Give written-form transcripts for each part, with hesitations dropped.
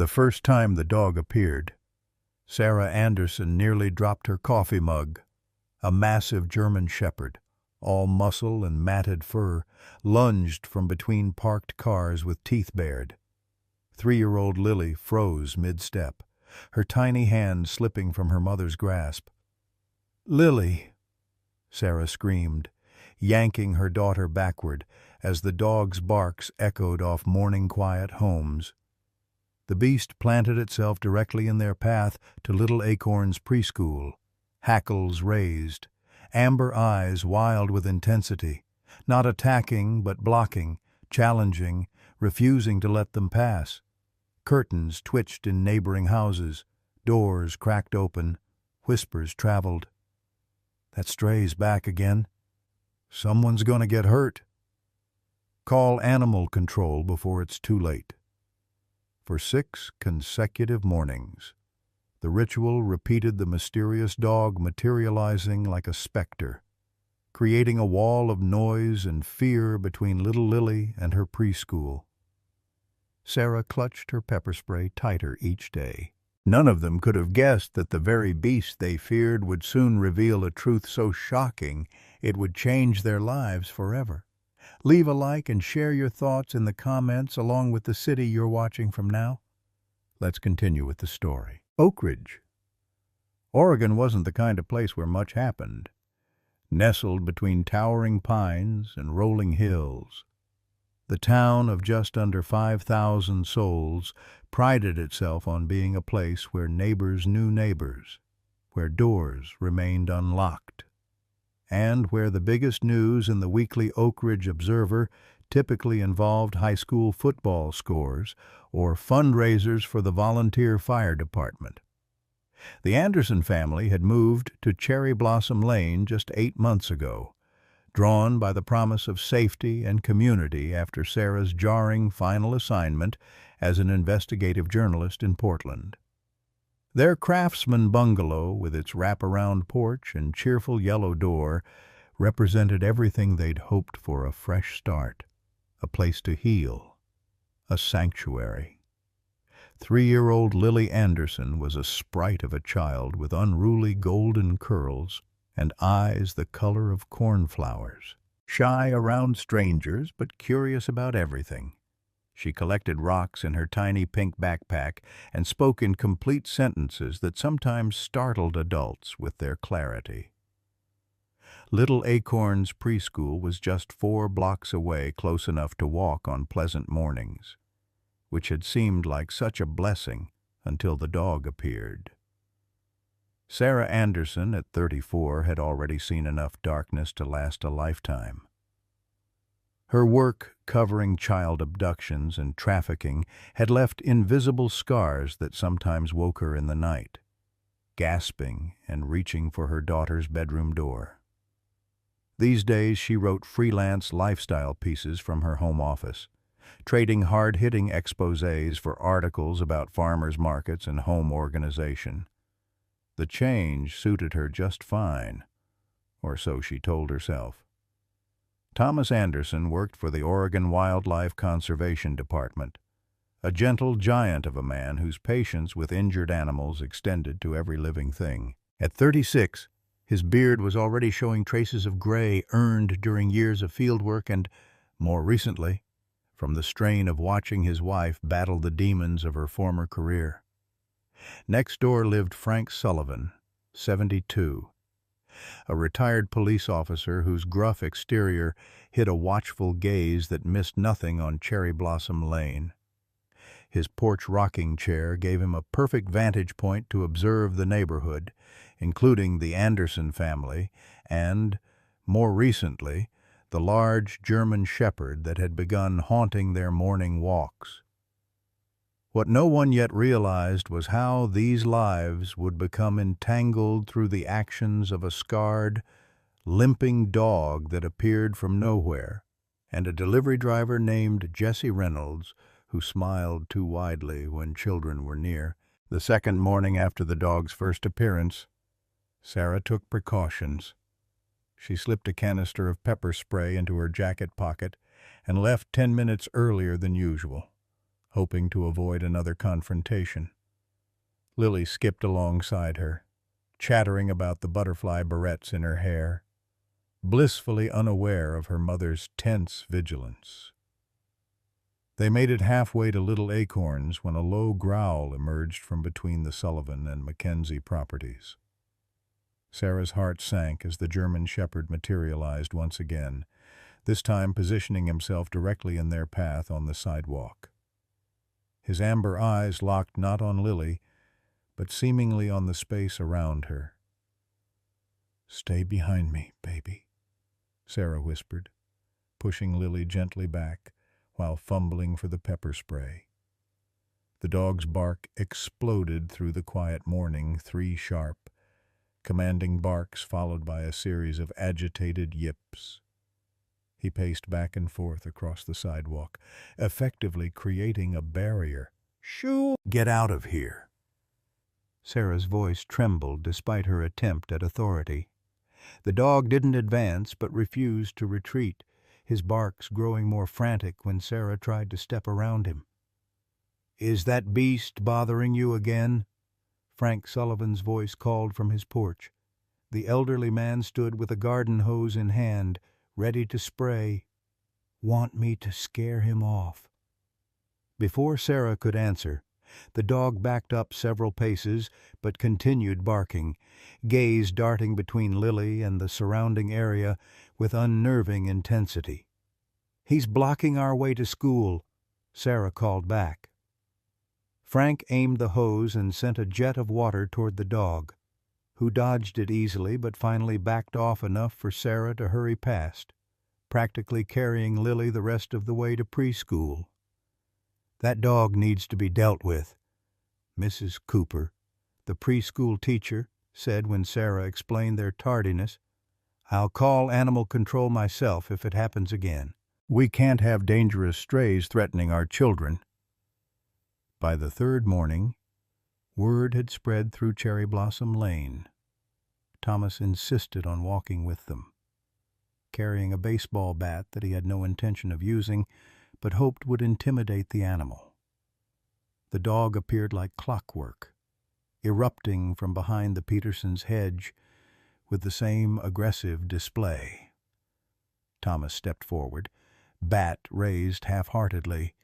The first time the dog appeared, Sarah Anderson nearly dropped her coffee mug. A massive German shepherd, all muscle and matted fur, lunged from between parked cars with teeth bared. 3-year-old Lily froze mid-step, her tiny hand slipping from her mother's grasp. "Lily!" Sarah screamed, yanking her daughter backward as the dog's barks echoed off morning-quiet homes. The beast planted itself directly in their path to Little Acorn's preschool, hackles raised, amber eyes wild with intensity, not attacking but blocking, challenging, refusing to let them pass. Curtains twitched in neighboring houses, doors cracked open, whispers traveled. "That stray's back again. Someone's gonna get hurt. Call animal control before it's too late." For 6 consecutive mornings, the ritual repeated, the mysterious dog materializing like a specter, creating a wall of noise and fear between little Lily and her preschool. Sarah clutched her pepper spray tighter each day. None of them could have guessed that the very beast they feared would soon reveal a truth so shocking it would change their lives forever. Leave a like and share your thoughts in the comments along with the city you're watching from now. Let's continue with the story. Oak Ridge. Oregon wasn't the kind of place where much happened. Nestled between towering pines and rolling hills, the town of just under 5,000 souls prided itself on being a place where neighbors knew neighbors, where doors remained unlocked, and where the biggest news in the weekly Oak Ridge Observer typically involved high school football scores or fundraisers for the volunteer fire department. The Anderson family had moved to Cherry Blossom Lane just 8 months ago, drawn by the promise of safety and community after Sarah's jarring final assignment as an investigative journalist in Portland. Their craftsman bungalow, with its wraparound porch and cheerful yellow door, represented everything they'd hoped for: a fresh start, a place to heal, a sanctuary. 3-year-old Lily Anderson was a sprite of a child with unruly golden curls and eyes the color of cornflowers. Shy around strangers, but curious about everything. She collected rocks in her tiny pink backpack and spoke in complete sentences that sometimes startled adults with their clarity. Little Acorn's preschool was just 4 blocks away, close enough to walk on pleasant mornings, which had seemed like such a blessing until the dog appeared. Sarah Anderson, at 34, had already seen enough darkness to last a lifetime. Her work covering child abductions and trafficking had left invisible scars that sometimes woke her in the night, gasping and reaching for her daughter's bedroom door. These days she wrote freelance lifestyle pieces from her home office, trading hard-hitting exposés for articles about farmers markets and home organization. The change suited her just fine, or so she told herself. Thomas Anderson worked for the Oregon Wildlife Conservation Department, a gentle giant of a man whose patience with injured animals extended to every living thing. At 36, his beard was already showing traces of gray earned during years of fieldwork and, more recently, from the strain of watching his wife battle the demons of her former career. Next door lived Frank Sullivan, 72, a retired police officer whose gruff exterior hid a watchful gaze that missed nothing on Cherry Blossom Lane. His porch rocking chair gave him a perfect vantage point to observe the neighborhood, including the Anderson family and, more recently, the large German shepherd that had begun haunting their morning walks. What no one yet realized was how these lives would become entangled through the actions of a scarred, limping dog that appeared from nowhere, and a delivery driver named Jesse Reynolds, who smiled too widely when children were near. The second morning after the dog's first appearance, Sarah took precautions. She slipped a canister of pepper spray into her jacket pocket and left 10 minutes earlier than usual. hoping to avoid another confrontation. Lily skipped alongside her, chattering about the butterfly barrettes in her hair, blissfully unaware of her mother's tense vigilance. They made it halfway to Little Acorns when a low growl emerged from between the Sullivan and Mackenzie properties. Sarah's heart sank as the German shepherd materialized once again, this time positioning himself directly in their path on the sidewalk. His amber eyes locked not on Lily, but seemingly on the space around her. "Stay behind me, baby," Sarah whispered, pushing Lily gently back while fumbling for the pepper spray. The dog's bark exploded through the quiet morning, 3 sharp, commanding barks followed by a series of agitated yips. He paced back and forth across the sidewalk, effectively creating a barrier. "Shoo! Get out of here!" Sarah's voice trembled despite her attempt at authority. The dog didn't advance but refused to retreat, his barks growing more frantic when Sarah tried to step around him. "Is that beast bothering you again?" Frank Sullivan's voice called from his porch. The elderly man stood with a garden hose in hand, ready to spray. "Want me to scare him off?" Before Sarah could answer, the dog backed up several paces but continued barking, gaze darting between Lily and the surrounding area with unnerving intensity. "He's blocking our way to school," Sarah called back. Frank aimed the hose and sent a jet of water toward the dog, who dodged it easily but finally backed off enough for Sarah to hurry past, practically carrying Lily the rest of the way to preschool. "That dog needs to be dealt with," Mrs. Cooper, the preschool teacher, said when Sarah explained their tardiness. "I'll call animal control myself if it happens again. We can't have dangerous strays threatening our children." By the 3rd morning, word had spread through Cherry Blossom Lane. Thomas insisted on walking with them, carrying a baseball bat that he had no intention of using, but hoped would intimidate the animal. The dog appeared like clockwork, erupting from behind the Petersons' hedge with the same aggressive display. Thomas stepped forward, bat raised half-heartedly.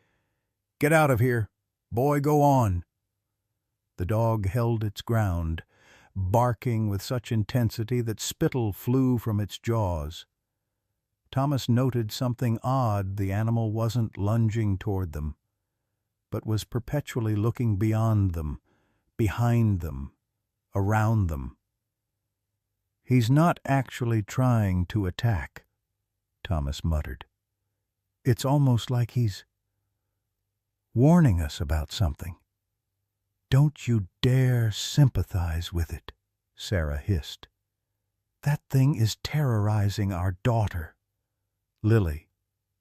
"Get out of here! Boy, go on!" The dog held its ground, barking with such intensity that spittle flew from its jaws. Thomas noted something odd. The animal wasn't lunging toward them, but was perpetually looking beyond them, behind them, around them. "He's not actually trying to attack," Thomas muttered. "It's almost like he's warning us about something." "Don't you dare sympathize with it," Sarah hissed. "That thing is terrorizing our daughter." Lily,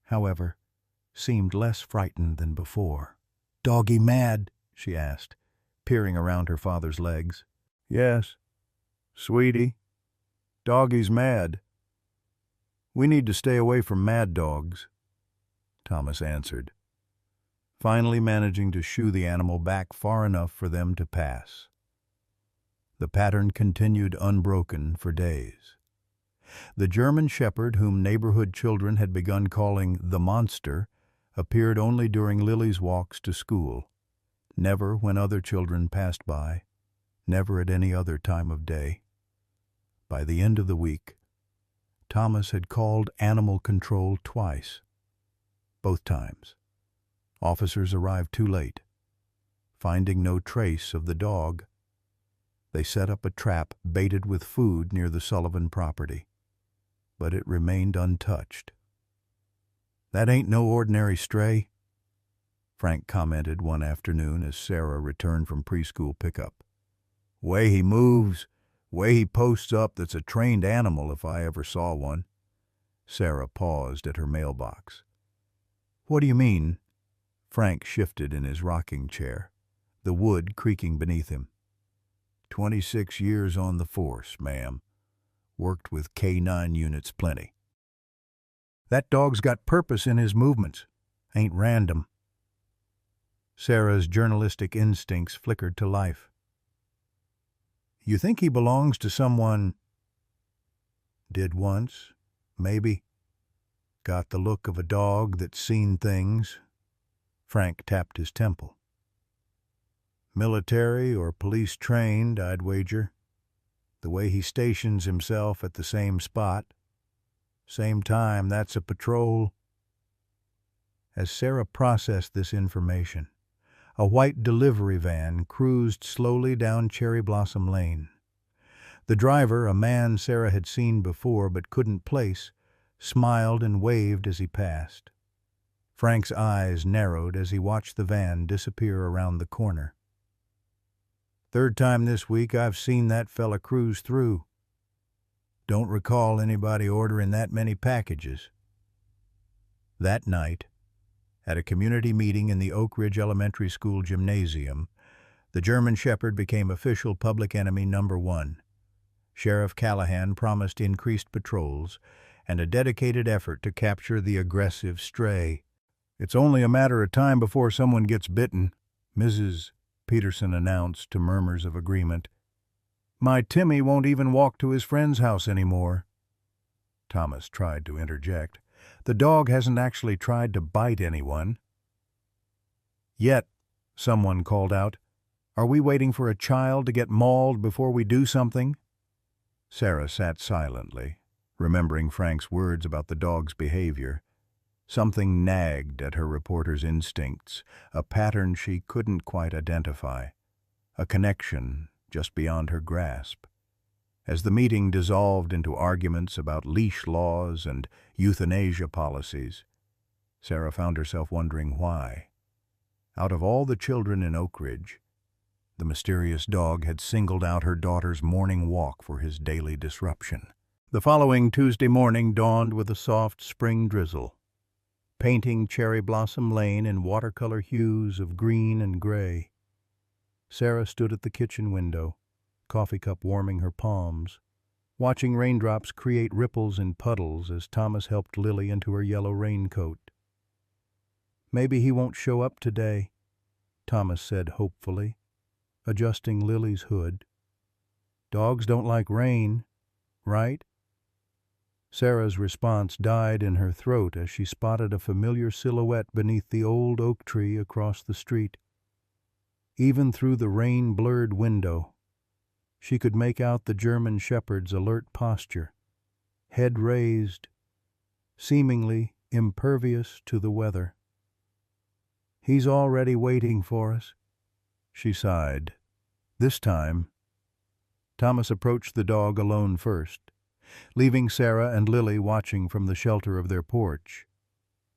however, seemed less frightened than before. "Doggy mad?" she asked, peering around her father's legs. "Yes, sweetie, doggy's mad. We need to stay away from mad dogs," Thomas answered, finally managing to shoo the animal back far enough for them to pass. The pattern continued unbroken for days. The German shepherd, whom neighborhood children had begun calling the monster, appeared only during Lily's walks to school, never when other children passed by, never at any other time of day. By the end of the week, Thomas had called animal control twice. Both times, officers arrived too late. Finding no trace of the dog, they set up a trap baited with food near the Sullivan property, but it remained untouched. "That ain't no ordinary stray," Frank commented one afternoon as Sarah returned from preschool pickup. "Way he moves, way he posts up, that's a trained animal if I ever saw one." Sarah paused at her mailbox. "What do you mean?" Frank shifted in his rocking chair, the wood creaking beneath him. 26 years on the force, ma'am. Worked with K9 units plenty. That dog's got purpose in his movements. Ain't random." Sarah's journalistic instincts flickered to life. "You think he belongs to someone—" "Did once, maybe. Got the look of a dog that's seen things." Frank tapped his temple. "Military or police trained, I'd wager. The way he stations himself at the same spot. Same time, that's a patrol." As Sarah processed this information, a white delivery van cruised slowly down Cherry Blossom Lane. The driver, a man Sarah had seen before but couldn't place, smiled and waved as he passed. Frank's eyes narrowed as he watched the van disappear around the corner. "Third time this week I've seen that fella cruise through. Don't recall anybody ordering that many packages." That night, at a community meeting in the Oak Ridge Elementary School gymnasium, the German Shepherd became official public enemy number 1. Sheriff Callahan promised increased patrols and a dedicated effort to capture the aggressive stray. "It's only a matter of time before someone gets bitten," Mrs. Peterson announced to murmurs of agreement. "My Timmy won't even walk to his friend's house anymore." Thomas tried to interject. "The dog hasn't actually tried to bite anyone." "Yet," someone called out. "Are we waiting for a child to get mauled before we do something?" Sarah sat silently, remembering Frank's words about the dog's behavior. Something nagged at her reporter's instincts, a pattern she couldn't quite identify, a connection just beyond her grasp. As the meeting dissolved into arguments about leash laws and euthanasia policies, Sarah found herself wondering why. Out of all the children in Oak Ridge, the mysterious dog had singled out her daughter's morning walk for his daily disruption. The following Tuesday morning dawned with a soft spring drizzle, painting Cherry Blossom Lane in watercolor hues of green and gray. Sarah stood at the kitchen window, coffee cup warming her palms, watching raindrops create ripples in puddles as Thomas helped Lily into her yellow raincoat. "Maybe he won't show up today," Thomas said hopefully, adjusting Lily's hood. "Dogs don't like rain, right?" Sarah's response died in her throat as she spotted a familiar silhouette beneath the old oak tree across the street. Even through the rain-blurred window, she could make out the German Shepherd's alert posture, head raised, seemingly impervious to the weather. "He's already waiting for us," she sighed. This time, Thomas approached the dog alone first, leaving Sarah and Lily watching from the shelter of their porch.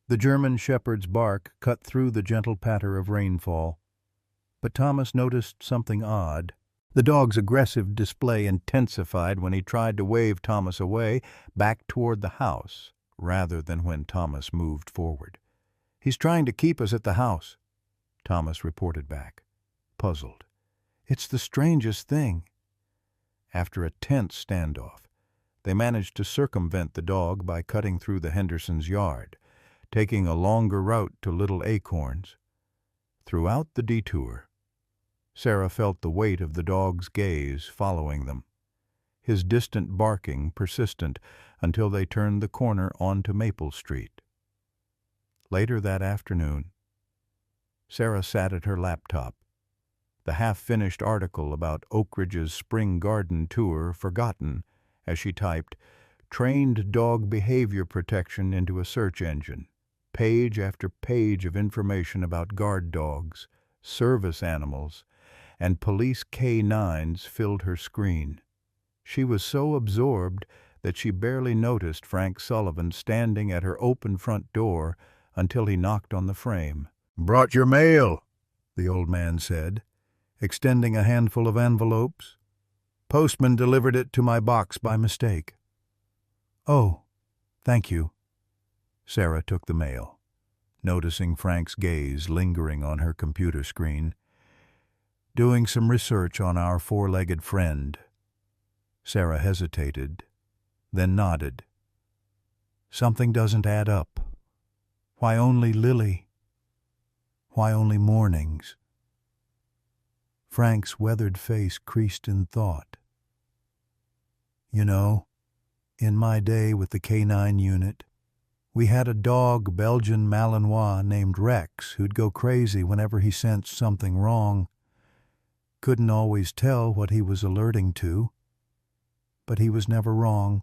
The German Shepherd's bark cut through the gentle patter of rainfall, but Thomas noticed something odd. The dog's aggressive display intensified when he tried to wave Thomas away, back toward the house, rather than when Thomas moved forward. "He's trying to keep us at the house," Thomas reported back, puzzled. "It's the strangest thing." After a tense standoff, they managed to circumvent the dog by cutting through the Hendersons' yard, taking a longer route to Little Acorns. Throughout the detour, Sarah felt the weight of the dog's gaze following them, his distant barking persistent until they turned the corner onto Maple Street. Later that afternoon, Sarah sat at her laptop, the half-finished article about Oak Ridge's spring garden tour forgotten as she typed "trained dog behavior protection" into a search engine. Page after page of information about guard dogs, service animals, and police K-9s filled her screen. She was so absorbed that she barely noticed Frank Sullivan standing at her open front door until he knocked on the frame. "Brought your mail," the old man said, extending a handful of envelopes. "Postman delivered it to my box by mistake." "Oh, thank you." Sarah took the mail, noticing Frank's gaze lingering on her computer screen. "Doing some research on our four-legged friend." Sarah hesitated, then nodded. "Something doesn't add up. Why only Lily?" Why only mornings? Frank's weathered face creased in thought. You know, in my day with the K9 unit, we had a dog Belgian Malinois named Rex who'd go crazy whenever he sensed something wrong. Couldn't always tell what he was alerting to, but he was never wrong.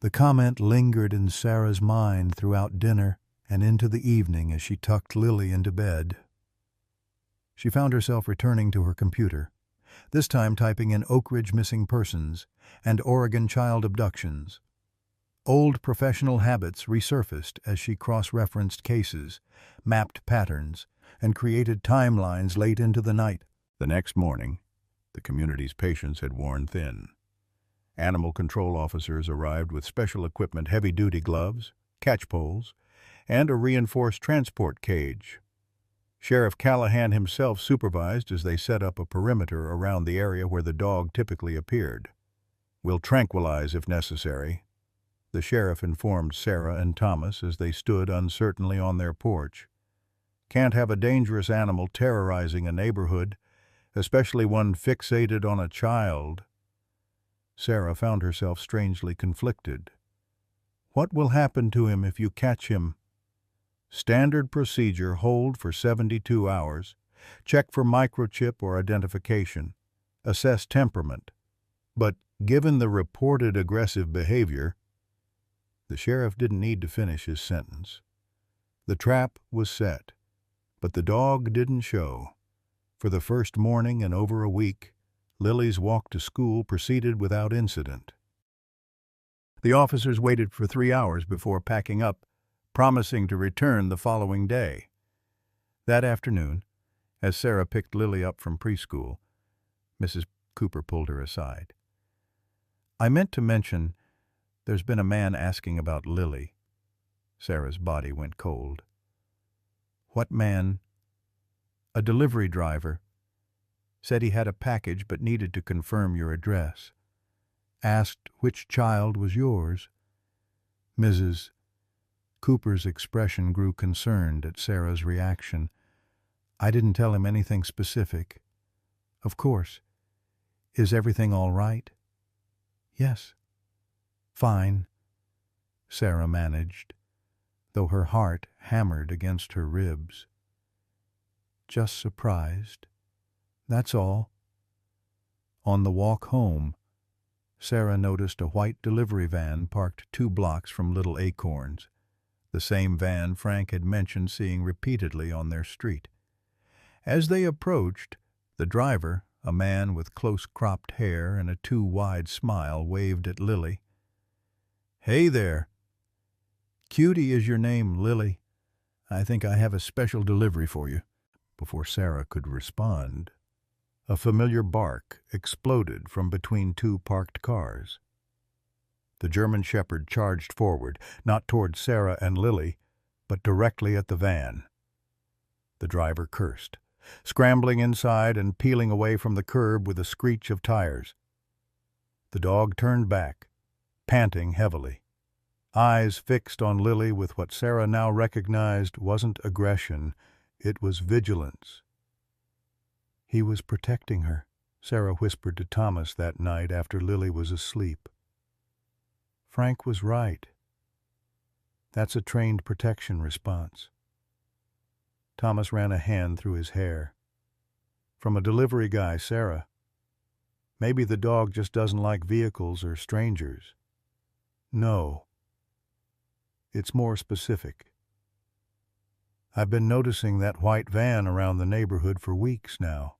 The comment lingered in Sarah's mind throughout dinner and into the evening as she tucked Lily into bed. She found herself returning to her computer, this time typing in Oak Ridge missing persons and Oregon child abductions. Old professional habits resurfaced as she cross-referenced cases, mapped patterns, and created timelines late into the night. The next morning, the community's patience had worn thin. Animal control officers arrived with special equipment, heavy-duty gloves, catch poles, and a reinforced transport cage. Sheriff Callahan himself supervised as they set up a perimeter around the area where the dog typically appeared. "We'll tranquilize if necessary," the sheriff informed Sarah and Thomas as they stood uncertainly on their porch. "Can't have a dangerous animal terrorizing a neighborhood, especially one fixated on a child." Sarah found herself strangely conflicted. "What will happen to him if you catch him?" "Standard procedure, hold for 72 hours, check for microchip or identification, assess temperament. But given the reported aggressive behavior..." The sheriff didn't need to finish his sentence. The trap was set, but the dog didn't show. For the first morning in over a week, Lily's walk to school proceeded without incident. The officers waited for 3 hours before packing up, promising to return the following day. That afternoon, as Sarah picked Lily up from preschool, Mrs. Cooper pulled her aside. "I meant to mention there's been a man asking about Lily." Sarah's body went cold. "What man?" "A delivery driver. Said he had a package but needed to confirm your address. Asked which child was yours." Mrs. Cooper's expression grew concerned at Sarah's reaction. "I didn't tell him anything specific." "Of course. Is everything all right?" "Yes." "Fine," Sarah managed, though her heart hammered against her ribs. "Just surprised. That's all." On the walk home, Sarah noticed a white delivery van parked 2 blocks from Little Acorns, the same van Frank had mentioned seeing repeatedly on their street. As they approached, the driver, a man with close-cropped hair and a too-wide smile, waved at Lily. "Hey there. Cutie is your name, Lily. I think I have a special delivery for you." Before Sarah could respond, a familiar bark exploded from between 2 parked cars. The German Shepherd charged forward, not toward Sarah and Lily, but directly at the van. The driver cursed, scrambling inside and peeling away from the curb with a screech of tires. The dog turned back, panting heavily, eyes fixed on Lily with what Sarah now recognized wasn't aggression, it was vigilance. "He was protecting her," Sarah whispered to Thomas that night after Lily was asleep. "Frank was right. That's a trained protection response." Thomas ran a hand through his hair. "From a delivery guy, Sarah. Maybe the dog just doesn't like vehicles or strangers." "No. It's more specific. I've been noticing that white van around the neighborhood for weeks now.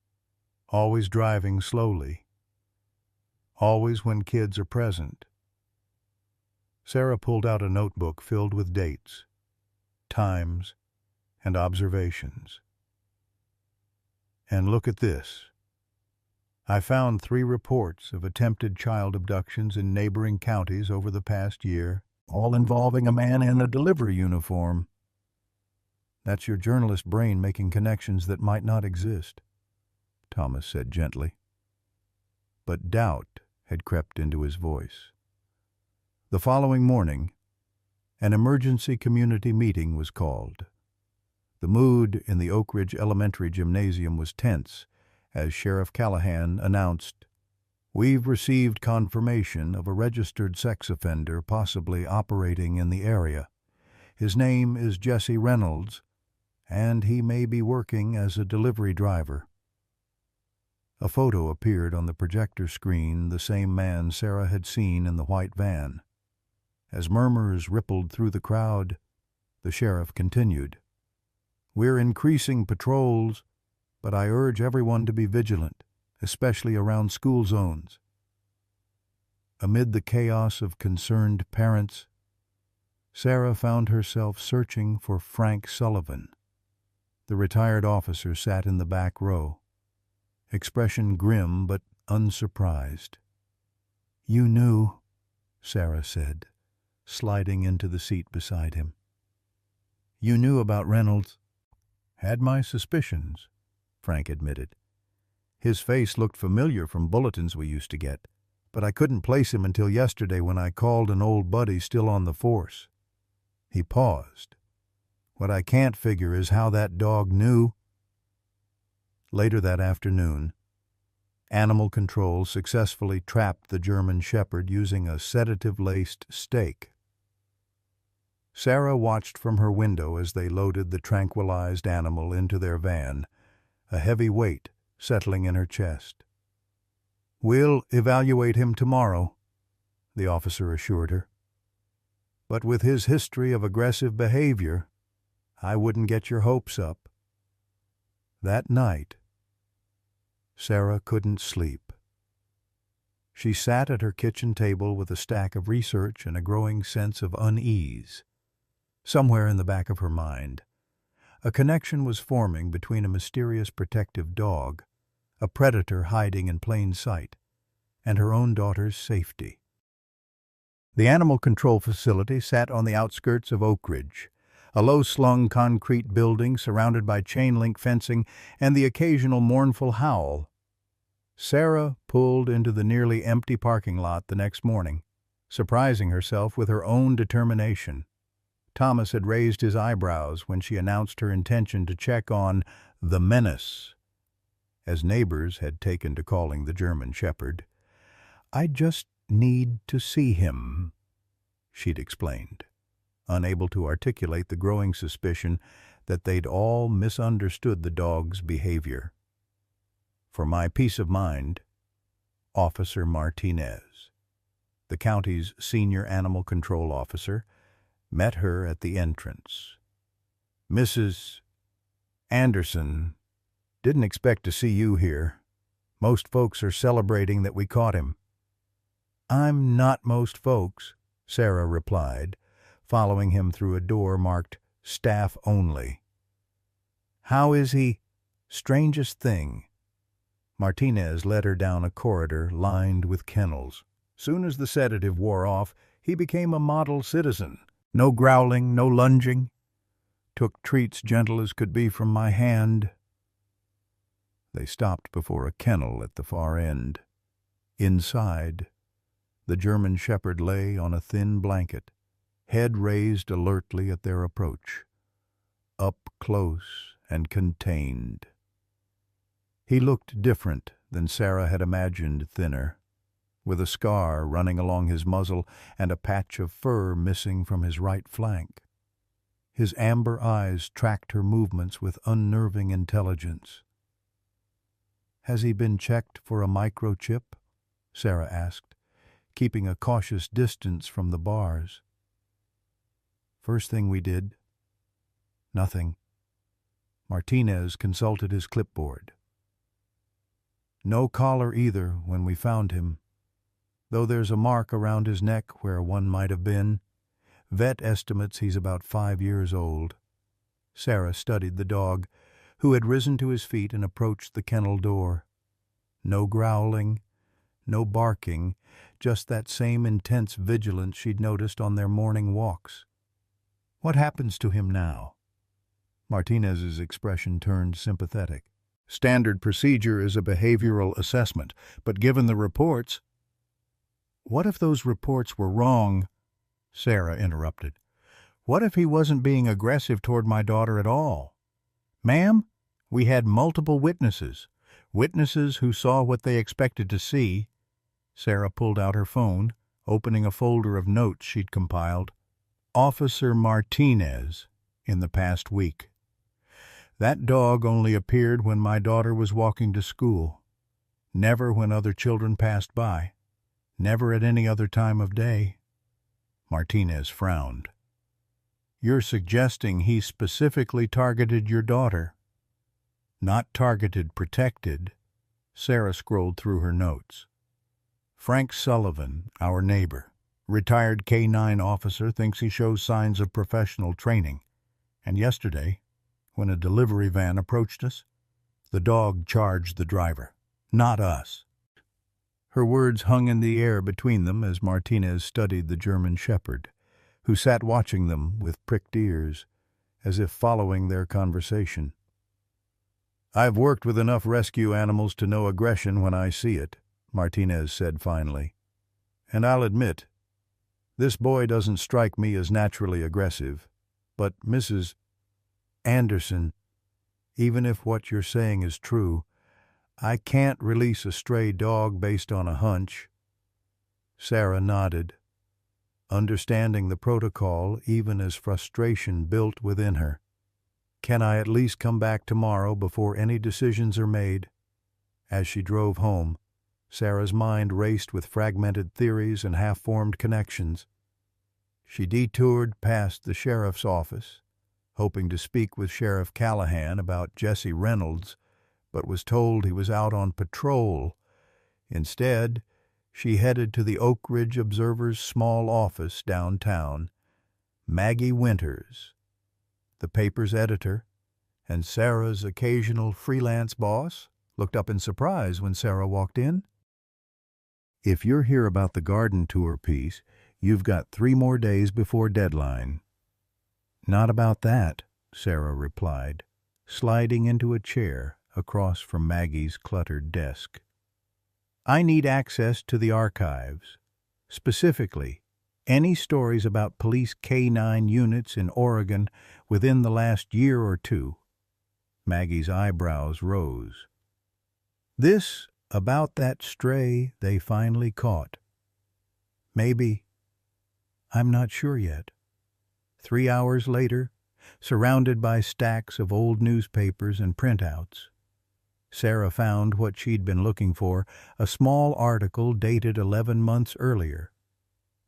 Always driving slowly. Always when kids are present." Sarah pulled out a notebook filled with dates, times, and observations. "And look at this. I found 3 reports of attempted child abductions in neighboring counties over the past year, all involving a man in a delivery uniform." "That's your journalist brain making connections that might not exist," Thomas said gently. But doubt had crept into his voice. The following morning, an emergency community meeting was called. The mood in the Oak Ridge Elementary Gymnasium was tense as Sheriff Callahan announced, "We've received confirmation of a registered sex offender possibly operating in the area. His name is Jesse Reynolds, and he may be working as a delivery driver." A photo appeared on the projector screen, the same man Sarah had seen in the white van. As murmurs rippled through the crowd, the sheriff continued, "We're increasing patrols, but I urge everyone to be vigilant, especially around school zones." Amid the chaos of concerned parents, Sarah found herself searching for Frank Sullivan. The retired officer sat in the back row, expression grim but unsurprised. "You knew," Sarah said, sliding into the seat beside him. "You knew about Reynolds." "Had my suspicions," Frank admitted. "His face looked familiar from bulletins we used to get, but I couldn't place him until yesterday when I called an old buddy still on the force." He paused. "What I can't figure is how that dog knew." Later that afternoon, Animal Control successfully trapped the German Shepherd using a sedative-laced stake. Sarah watched from her window as they loaded the tranquilized animal into their van, a heavy weight settling in her chest. "We'll evaluate him tomorrow," the officer assured her. "But with his history of aggressive behavior, I wouldn't get your hopes up." That night, Sarah couldn't sleep. She sat at her kitchen table with a stack of research and a growing sense of unease. Somewhere in the back of her mind, a connection was forming between a mysterious protective dog, a predator hiding in plain sight, and her own daughter's safety. The animal control facility sat on the outskirts of Oak Ridge, a low-slung concrete building surrounded by chain-link fencing and the occasional mournful howl. Sarah pulled into the nearly empty parking lot the next morning, surprising herself with her own determination. Thomas had raised his eyebrows when she announced her intention to check on the menace, as neighbors had taken to calling the German Shepherd. "I just need to see him," she'd explained, unable to articulate the growing suspicion that they'd all misunderstood the dog's behavior. "For my peace of mind, Officer Martinez," the county's senior animal control officer, met her at the entrance. "Mrs. Anderson, didn't expect to see you here. Most folks are celebrating that we caught him." "I'm not most folks," Sarah replied, following him through a door marked "Staff Only." "How is he?" "Strangest thing." Martinez led her down a corridor lined with kennels. Soon as the sedative wore off, he became a model citizen. No growling, no lunging. Took treats gentle as could be from my hand. They stopped before a kennel at the far end. Inside, the German Shepherd lay on a thin blanket, head raised alertly at their approach. Up close and contained. He looked different than Sarah had imagined, thinner, with a scar running along his muzzle and a patch of fur missing from his right flank. His amber eyes tracked her movements with unnerving intelligence. "Has he been checked for a microchip?" Sarah asked, keeping a cautious distance from the bars. "First thing we did, nothing." Martinez consulted his clipboard. "No collar either when we found him, though there's a mark around his neck where one might have been. Vet estimates he's about 5 years old." Sarah studied the dog, who had risen to his feet and approached the kennel door. No growling, no barking, just that same intense vigilance she'd noticed on their morning walks. "What happens to him now?" Martinez's expression turned sympathetic. "Standard procedure is a behavioral assessment, but given the reports—" "What if those reports were wrong?" Sarah interrupted. "What if he wasn't being aggressive toward my daughter at all? Ma'am, we had multiple witnesses. Witnesses who saw what they expected to see. Sarah pulled out her phone, opening a folder of notes she'd compiled. Officer Martinez, in the past week. That dog only appeared when my daughter was walking to school. Never when other children passed by. Never at any other time of day. Martinez frowned. You're suggesting he specifically targeted your daughter? Not targeted, protected. Sarah scrolled through her notes. Frank Sullivan, our neighbor, retired K-9 officer, thinks he shows signs of professional training. And yesterday, when a delivery van approached us, the dog charged the driver, not us. Her words hung in the air between them as Martinez studied the German shepherd, who sat watching them with pricked ears, as if following their conversation. I've worked with enough rescue animals to know aggression when I see it, Martinez said finally. And I'll admit, this boy doesn't strike me as naturally aggressive. But, Mrs. Anderson, even if what you're saying is true, I can't release a stray dog based on a hunch. Sarah nodded, understanding the protocol even as frustration built within her. Can I at least come back tomorrow before any decisions are made? As she drove home, Sarah's mind raced with fragmented theories and half-formed connections. She detoured past the sheriff's office, hoping to speak with Sheriff Callahan about Jesse Reynolds, but was told he was out on patrol. Instead, she headed to the Oak Ridge Observer's small office downtown. Maggie Winters, the paper's editor, and Sarah's occasional freelance boss, looked up in surprise when Sarah walked in. If you're here about the garden tour piece, you've got 3 more days before deadline. Not about that, Sarah replied, sliding into a chair across from Maggie's cluttered desk. I need access to the archives. Specifically, any stories about police K-9 units in Oregon within the last year or 2. Maggie's eyebrows rose. This about that stray they finally caught. Maybe. I'm not sure yet. 3 hours later, surrounded by stacks of old newspapers and printouts, Sarah found what she'd been looking for, a small article dated 11 months earlier,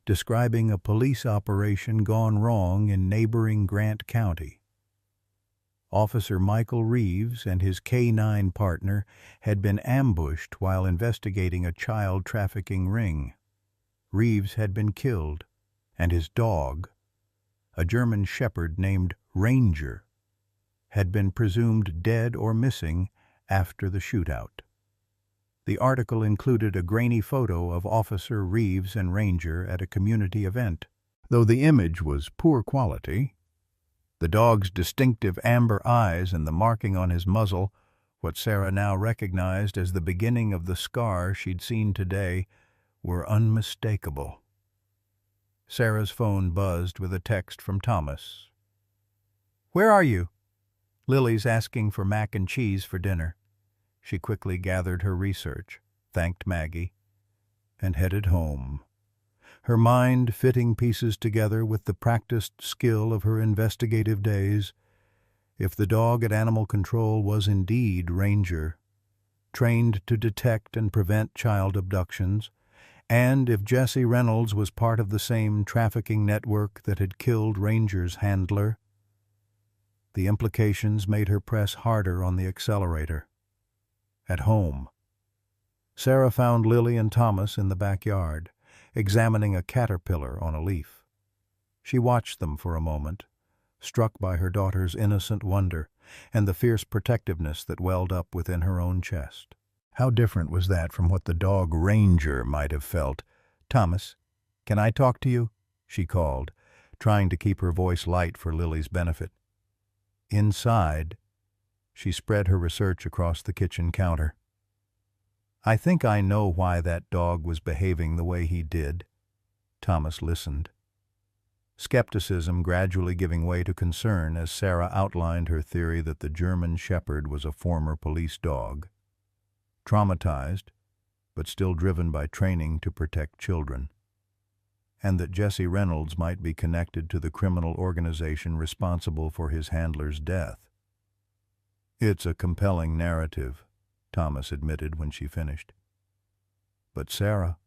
describing a police operation gone wrong in neighboring Grant County. Officer Michael Reeves and his K-9 partner had been ambushed while investigating a child trafficking ring. Reeves had been killed, and his dog, a German shepherd named Ranger, had been presumed dead or missing after the shootout. The article included a grainy photo of Officer Reeves and Ranger at a community event. Though the image was poor quality, the dog's distinctive amber eyes and the marking on his muzzle, what Sarah now recognized as the beginning of the scar she'd seen today, were unmistakable. Sarah's phone buzzed with a text from Thomas. Where are you? Lily's asking for mac and cheese for dinner. She quickly gathered her research, thanked Maggie, and headed home, her mind fitting pieces together with the practiced skill of her investigative days. If the dog at Animal Control was indeed Ranger, trained to detect and prevent child abductions, and if Jesse Reynolds was part of the same trafficking network that had killed Ranger's handler, the implications made her press harder on the accelerator. At home, Sarah found Lily and Thomas in the backyard, examining a caterpillar on a leaf. She watched them for a moment, struck by her daughter's innocent wonder and the fierce protectiveness that welled up within her own chest. How different was that from what the dog Ranger might have felt? Thomas, can I talk to you? She called, trying to keep her voice light for Lily's benefit. Inside, she spread her research across the kitchen counter. I think I know why that dog was behaving the way he did. Thomas listened. skepticism gradually giving way to concern as Sarah outlined her theory that the German Shepherd was a former police dog, traumatized, but still driven by training to protect children, and that Jesse Reynolds might be connected to the criminal organization responsible for his handler's death. "It's a compelling narrative," Thomas admitted when she finished. "But Sarah,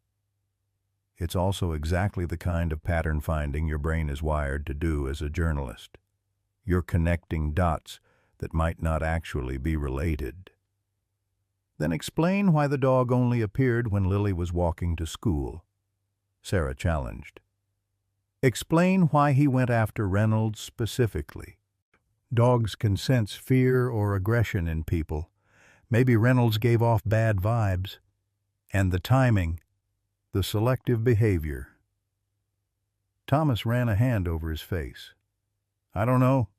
it's also exactly the kind of pattern finding your brain is wired to do as a journalist. You're connecting dots that might not actually be related." "Then explain why the dog only appeared when Lily was walking to school," Sarah challenged. "Explain why he went after Reynolds specifically. Dogs can sense fear or aggression in people. Maybe Reynolds gave off bad vibes. And the timing, the selective behavior." Thomas ran a hand over his face. "I don't know.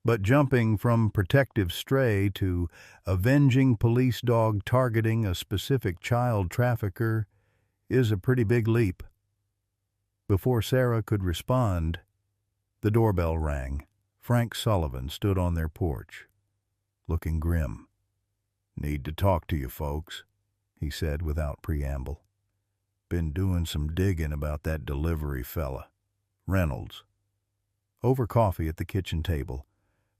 But jumping from protective stray to avenging police dog targeting a specific child trafficker is a pretty big leap." Before Sarah could respond, the doorbell rang. Frank Sullivan stood on their porch, looking grim. "Need to talk to you folks," he said without preamble. "Been doing some digging about that delivery fella, Reynolds." Over coffee at the kitchen table,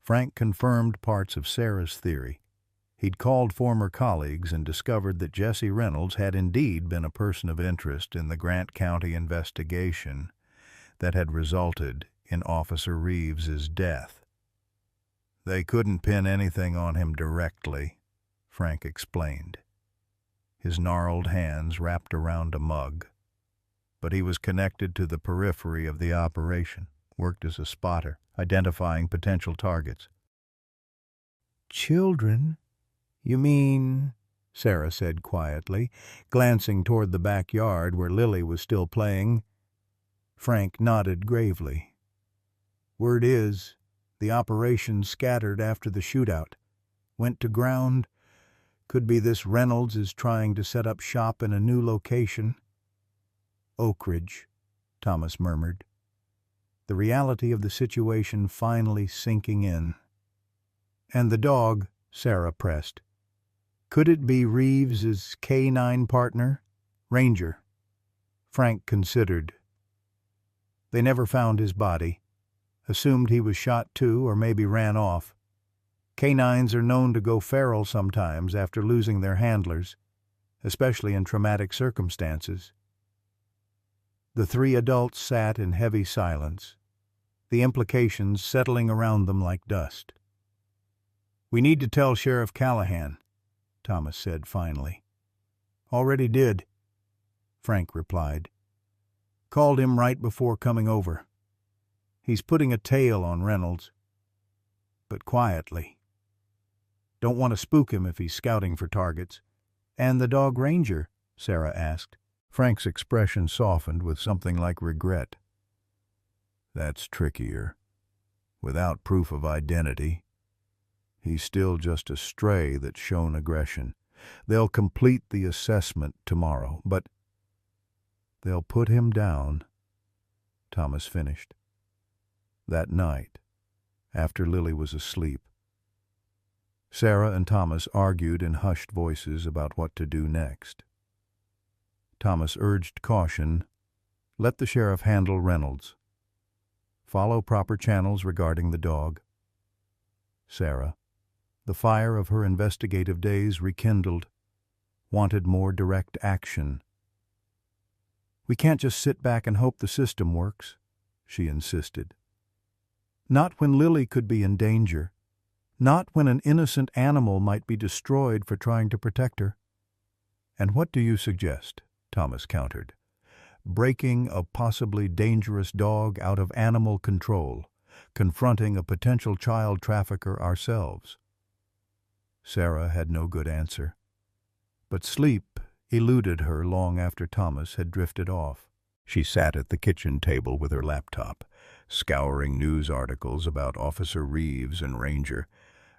Frank confirmed parts of Sarah's theory. He'd called former colleagues and discovered that Jesse Reynolds had indeed been a person of interest in the Grant County investigation that had resulted in Officer Reeves's death. "They couldn't pin anything on him directly," Frank explained, his gnarled hands wrapped around a mug. "But he was connected to the periphery of the operation, worked as a spotter, identifying potential targets." "Children, you mean?" Sarah said quietly, glancing toward the backyard where Lily was still playing. Frank nodded gravely. "Word is, the operation scattered after the shootout. Went to ground. Could be this Reynolds is trying to set up shop in a new location." "Oak Ridge," Thomas murmured, the reality of the situation finally sinking in. "And the dog," Sarah pressed. "Could it be Reeves's K-9 partner, Ranger?" Frank considered. "They never found his body. Assumed he was shot too, or maybe ran off. K-9s are known to go feral sometimes after losing their handlers, especially in traumatic circumstances." The three adults sat in heavy silence, the implications settling around them like dust. "We need to tell Sheriff Callahan," Thomas said finally. "Already did," Frank replied. "Called him right before coming over. He's putting a tail on Reynolds, but quietly. Don't want to spook him if he's scouting for targets." "And the dog Ranger?" Sarah asked. Frank's expression softened with something like regret. "That's trickier. Without proof of identity, he's still just a stray that's shown aggression. They'll complete the assessment tomorrow, but they'll put him down," Thomas finished. That night, after Lily was asleep, Sarah and Thomas argued in hushed voices about what to do next. Thomas urged caution. Let the sheriff handle Reynolds. Follow proper channels regarding the dog. Sarah, the fire of her investigative days rekindled, wanted more direct action. "We can't just sit back and hope the system works," she insisted. "Not when Lily could be in danger. Not when an innocent animal might be destroyed for trying to protect her." "And what do you suggest?" Thomas countered. "Breaking a possibly dangerous dog out of animal control, confronting a potential child trafficker ourselves." Sarah had no good answer, but sleep eluded her long after Thomas had drifted off. She sat at the kitchen table with her laptop, scouring news articles about Officer Reeves and Ranger,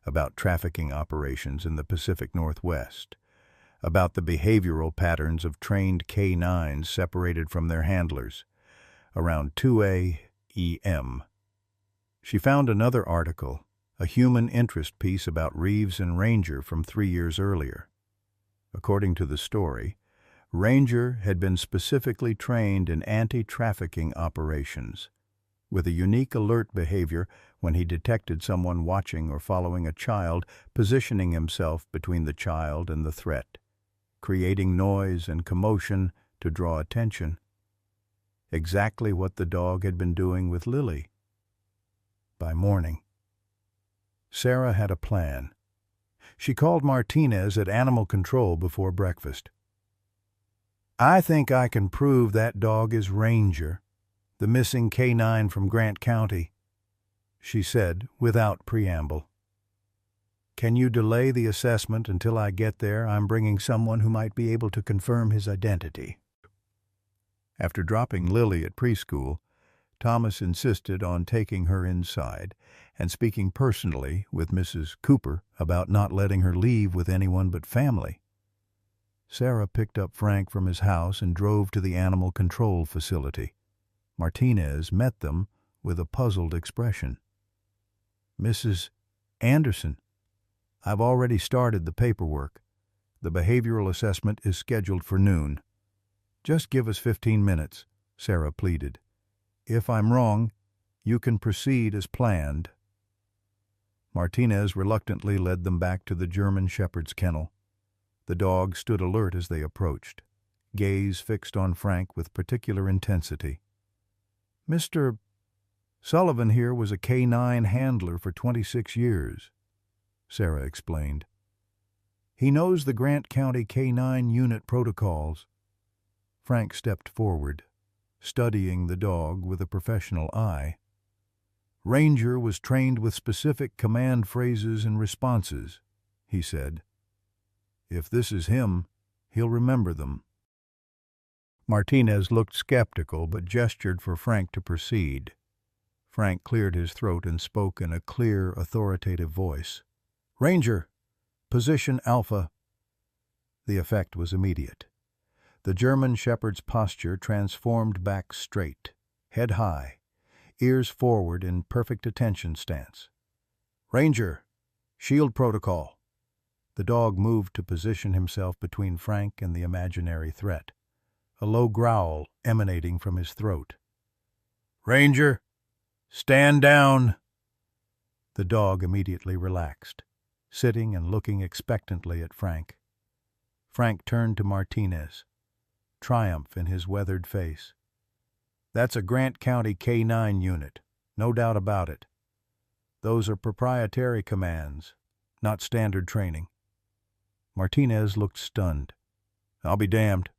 about trafficking operations in the Pacific Northwest, about the behavioral patterns of trained K-9s separated from their handlers. Around 2 a, M. She found another article, a human interest piece about Reeves and Ranger from 3 years earlier. According to the story, Ranger had been specifically trained in anti-trafficking operations, with a unique alert behavior when he detected someone watching or following a child, positioning himself between the child and the threat, creating noise and commotion to draw attention. Exactly what the dog had been doing with Lily. By morning, Sarah had a plan. She called Martinez at Animal Control before breakfast. "I think I can prove that dog is Ranger, the missing canine from Grant County," she said without preamble. "Can you delay the assessment until I get there? I'm bringing someone who might be able to confirm his identity." After dropping Lily at preschool, Thomas insisted on taking her inside and speaking personally with Mrs. Cooper about not letting her leave with anyone but family. Sarah picked up Frank from his house and drove to the animal control facility. Martinez met them with a puzzled expression. "Mrs. Anderson, I've already started the paperwork. The behavioral assessment is scheduled for noon. Just give us 15 minutes, Sarah pleaded. "If I'm wrong, you can proceed as planned." Martinez reluctantly led them back to the German Shepherd's kennel. The dog stood alert as they approached, gaze fixed on Frank with particular intensity. "Mr. Sullivan here was a canine handler for 26 years, Sarah explained. "He knows the Grant County Canine Unit protocols." Frank stepped forward, studying the dog with a professional eye. "Ranger was trained with specific command phrases and responses," he said. "If this is him, he'll remember them." Martinez looked skeptical but gestured for Frank to proceed. Frank cleared his throat and spoke in a clear, authoritative voice. "Ranger, position Alpha." The effect was immediate. The German Shepherd's posture transformed back straight, head high, ears forward in perfect attention stance. "Ranger, shield protocol." The dog moved to position himself between Frank and the imaginary threat, a low growl emanating from his throat. "Ranger, stand down." The dog immediately relaxed, sitting and looking expectantly at Frank. Frank turned to Martinez, triumph in his weathered face. "That's a Grant County K-9 unit, no doubt about it. Those are proprietary commands, not standard training." Martinez looked stunned. "I'll be damned.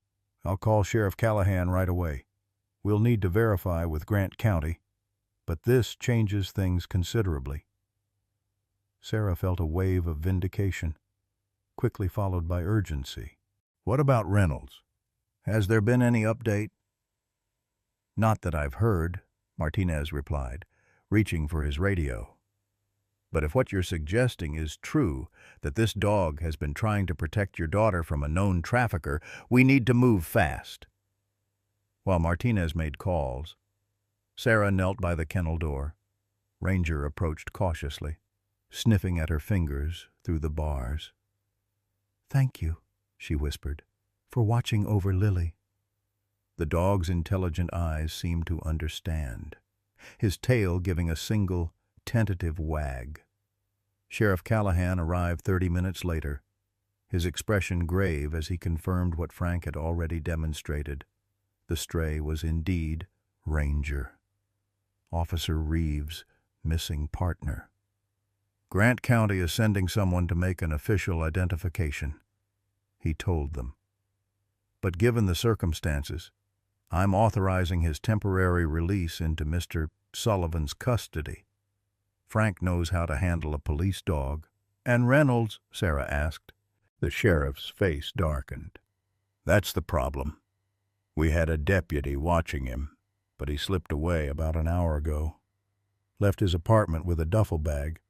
I'll call Sheriff Callahan right away. We'll need to verify with Grant County, but this changes things considerably." Sarah felt a wave of vindication, quickly followed by urgency. "What about Reynolds? Has there been any update?" "Not that I've heard," Martinez replied, reaching for his radio. "But if what you're suggesting is true, that this dog has been trying to protect your daughter from a known trafficker, we need to move fast." While Martinez made calls, Sarah knelt by the kennel door. Ranger approached cautiously, sniffing at her fingers through the bars. "Thank you," she whispered, "for watching over Lily." The dog's intelligent eyes seemed to understand, his tail giving a single, tentative wag. Sheriff Callahan arrived 30 minutes later, his expression grave as he confirmed what Frank had already demonstrated. The stray was indeed Ranger, Officer Reeves' missing partner. "Grant County is sending someone to make an official identification," he told them. "But given the circumstances, I'm authorizing his temporary release into Mr. Sullivan's custody. Frank knows how to handle a police dog." "And Reynolds?" Sarah asked. The sheriff's face darkened. "That's the problem. We had a deputy watching him, but he slipped away about an hour ago. Left his apartment with a duffel bag,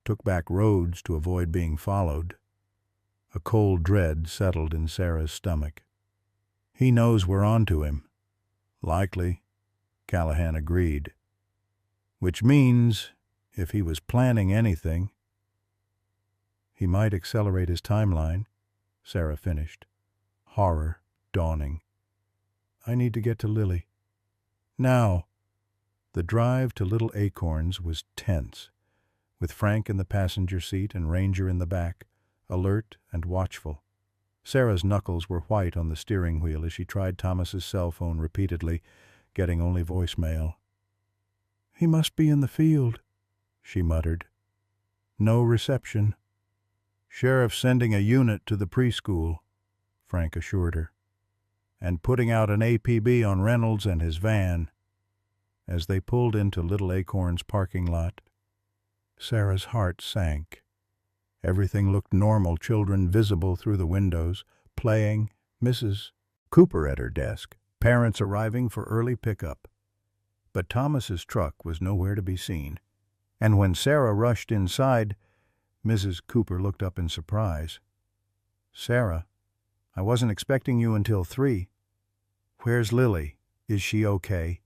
took back roads to avoid being followed." A cold dread settled in Sarah's stomach. "He knows we're on to him." "Likely," Callahan agreed. Which means, if he was planning anything, he might accelerate his timeline, Sarah finished, horror dawning. I need to get to Lily. Now. The drive to Little Acorns was tense, with Frank in the passenger seat and Ranger in the back, alert and watchful. Sarah's knuckles were white on the steering wheel as she tried Thomas's cell phone repeatedly, getting only voicemail. He must be in the field, she muttered. No reception. Sheriff's sending a unit to the preschool, Frank assured her, and putting out an APB on Reynolds and his van. As they pulled into Little Acorn's parking lot, Sarah's heart sank. Everything looked normal, children visible through the windows, playing, Mrs. Cooper at her desk, parents arriving for early pickup. But Thomas's truck was nowhere to be seen, and when Sarah rushed inside, Mrs. Cooper looked up in surprise. Sarah, I wasn't expecting you until 3. Where's Lily? Is she okay?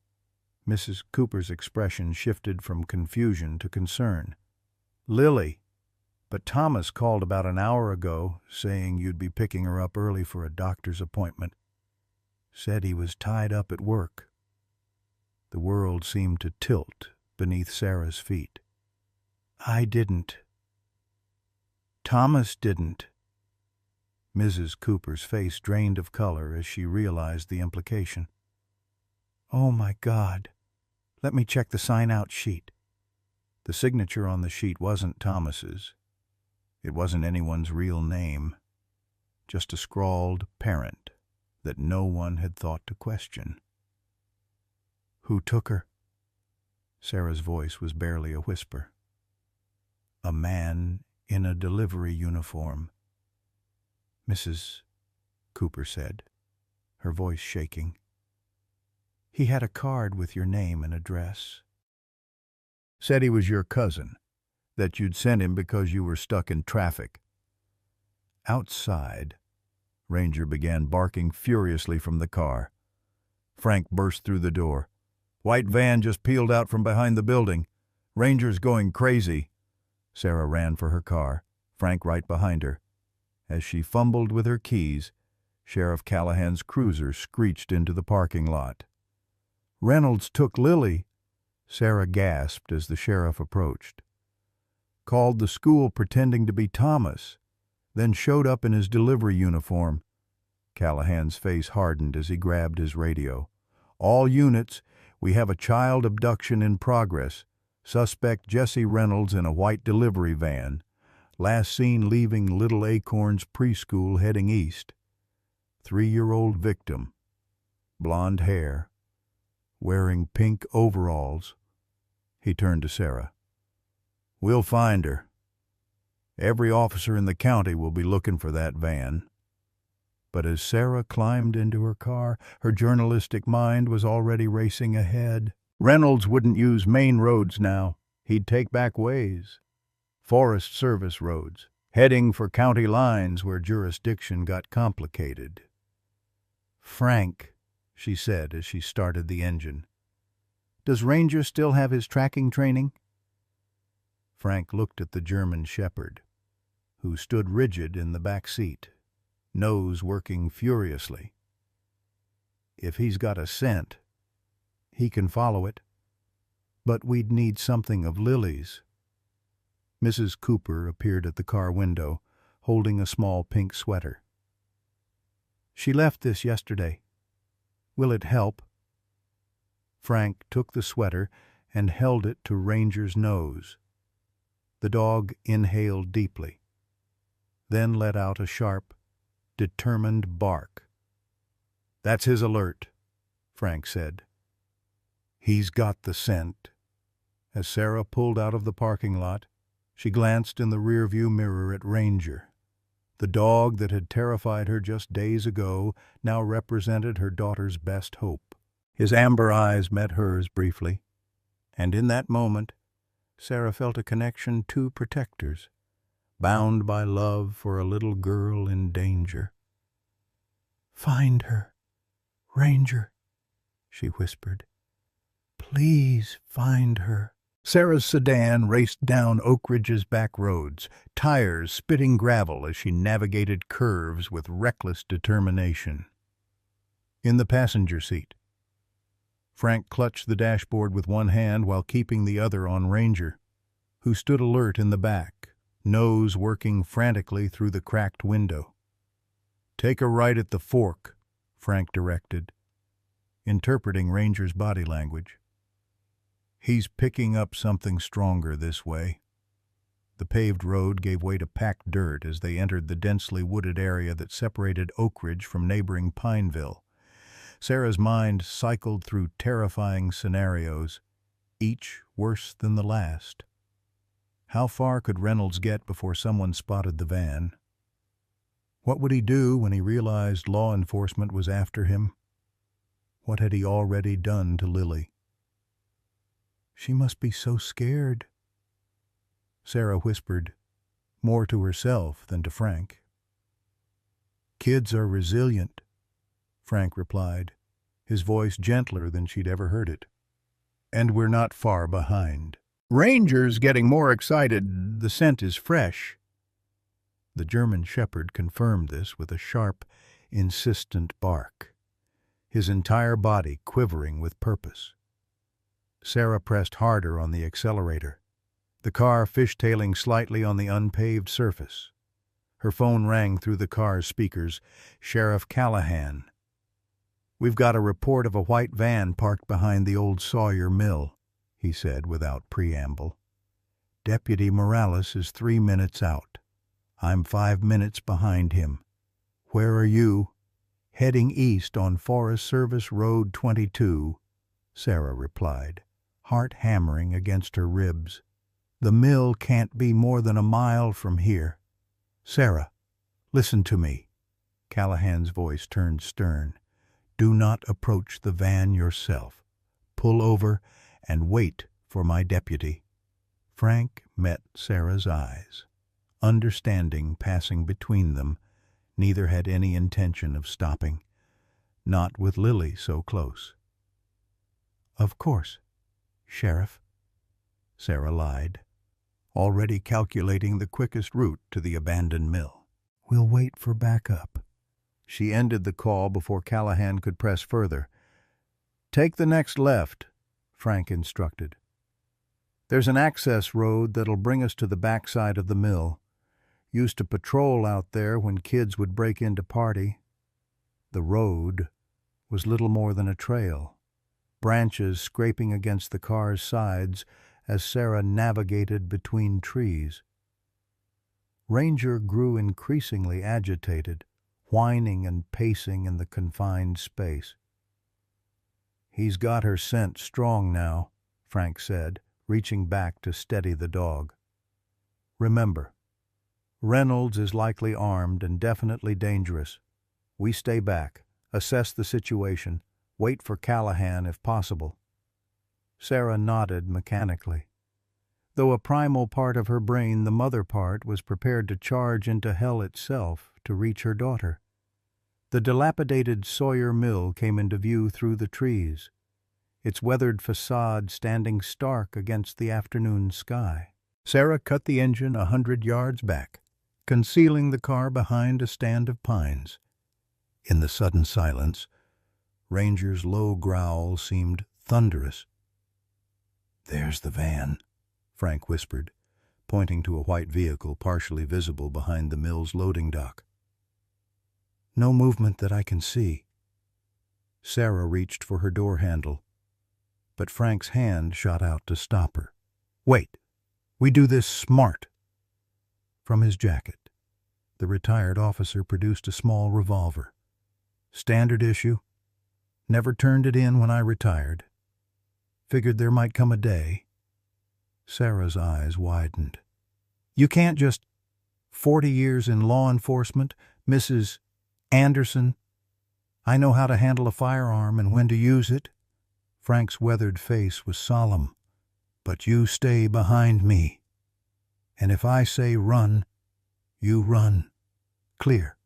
Mrs. Cooper's expression shifted from confusion to concern. Lily, but Thomas called about an hour ago, saying you'd be picking her up early for a doctor's appointment. Said he was tied up at work. The world seemed to tilt beneath Sarah's feet. I didn't. Thomas didn't. Mrs. Cooper's face drained of color as she realized the implication. Oh, my God. Let me check the sign-out sheet. The signature on the sheet wasn't Thomas's. It wasn't anyone's real name. Just a scrawled parent that no one had thought to question. Who took her? Sarah's voice was barely a whisper. A man in a delivery uniform. Mrs. Cooper said, her voice shaking. He had a card with your name and address. Said he was your cousin, that you'd sent him because you were stuck in traffic. Outside, Ranger began barking furiously from the car. Frank burst through the door. White van just peeled out from behind the building. Ranger's going crazy. Sarah ran for her car, Frank right behind her. As she fumbled with her keys, Sheriff Callahan's cruiser screeched into the parking lot. Reynolds took Lily, Sarah gasped as the sheriff approached. Called the school pretending to be Thomas, then showed up in his delivery uniform. Callahan's face hardened as he grabbed his radio. All units, we have a child abduction in progress. Suspect Jesse Reynolds in a white delivery van. Last seen leaving Little Acorns preschool heading east. 3-year-old victim. Blonde hair. Wearing pink overalls. He turned to Sarah. We'll find her. Every officer in the county will be looking for that van. But as Sarah climbed into her car, her journalistic mind was already racing ahead. Reynolds wouldn't use main roads now. He'd take back ways. Forest Service roads, heading for county lines where jurisdiction got complicated. Frank, she said as she started the engine. Does Ranger still have his tracking training? Frank looked at the German shepherd, who stood rigid in the back seat, nose working furiously. If he's got a scent, he can follow it. But we'd need something of Lily's. Mrs. Cooper appeared at the car window, holding a small pink sweater. She left this yesterday. Will it help? Frank took the sweater and held it to Ranger's nose. The dog inhaled deeply, then let out a sharp, determined bark. That's his alert, Frank said. He's got the scent. As Sarah pulled out of the parking lot, she glanced in the rearview mirror at Ranger. The dog that had terrified her just days ago now represented her daughter's best hope. His amber eyes met hers briefly, and in that moment, Sarah felt a connection to protectors, bound by love for a little girl in danger. Find her, Ranger, she whispered. Please find her. Sarah's sedan raced down Oak Ridge's back roads, tires spitting gravel as she navigated curves with reckless determination. In the passenger seat, Frank clutched the dashboard with one hand while keeping the other on Ranger, who stood alert in the back, nose working frantically through the cracked window. "Take a right at the fork," Frank directed, interpreting Ranger's body language. "He's picking up something stronger this way." The paved road gave way to packed dirt as they entered the densely wooded area that separated Oak Ridge from neighboring Pineville. Sarah's mind cycled through terrifying scenarios, each worse than the last. How far could Reynolds get before someone spotted the van? What would he do when he realized law enforcement was after him? What had he already done to Lily? "She must be so scared," Sarah whispered, more to herself than to Frank. "Kids are resilient," Frank replied, his voice gentler than she'd ever heard it. "And we're not far behind." "Ranger's getting more excited. The scent is fresh." The German shepherd confirmed this with a sharp, insistent bark, his entire body quivering with purpose. Sarah pressed harder on the accelerator, the car fishtailing slightly on the unpaved surface. Her phone rang through the car's speakers. "Sheriff Callahan. We've got a report of a white van parked behind the old Sawyer Mill," he said without preamble. "Deputy Morales is 3 minutes out. I'm 5 minutes behind him. Where are you?" "Heading east on Forest Service Road 22, Sarah replied, heart hammering against her ribs. "The mill can't be more than a mile from here." "Sarah, listen to me." Callahan's voice turned stern. "Do not approach the van yourself. Pull over and wait for my deputy." Frank met Sarah's eyes. Understanding passing between them, neither had any intention of stopping, not with Lily so close. "Of course, Sheriff," Sarah lied, already calculating the quickest route to the abandoned mill. "We'll wait for backup." She ended the call before Callahan could press further. "Take the next left," Frank instructed. "There's an access road that'll bring us to the backside of the mill. Used to patrol out there when kids would break into party." The road was little more than a trail, branches scraping against the car's sides as Sarah navigated between trees. Ranger grew increasingly agitated, whining and pacing in the confined space. "He's got her scent strong now," Frank said, reaching back to steady the dog. "Remember, Reynolds is likely armed and definitely dangerous. We stay back, assess the situation, wait for Callahan if possible." Sarah nodded mechanically. Though a primal part of her brain, the mother part, was prepared to charge into hell itself to reach her daughter. The dilapidated Sawyer Mill came into view through the trees, its weathered facade standing stark against the afternoon sky. Sarah cut the engine 100 yards back, concealing the car behind a stand of pines. In the sudden silence, Ranger's low growl seemed thunderous. "There's the van," Frank whispered, pointing to a white vehicle partially visible behind the mill's loading dock. "No movement that I can see." Sarah reached for her door handle, but Frank's hand shot out to stop her. "Wait, we do this smart." From his jacket, the retired officer produced a small revolver. "Standard issue. Never turned it in when I retired. Figured there might come a day." Sarah's eyes widened. "You can't just 40 years in law enforcement, Mrs. Anderson. I know how to handle a firearm and when to use it." Frank's weathered face was solemn. "But you stay behind me. And if I say run, you run. Clear?"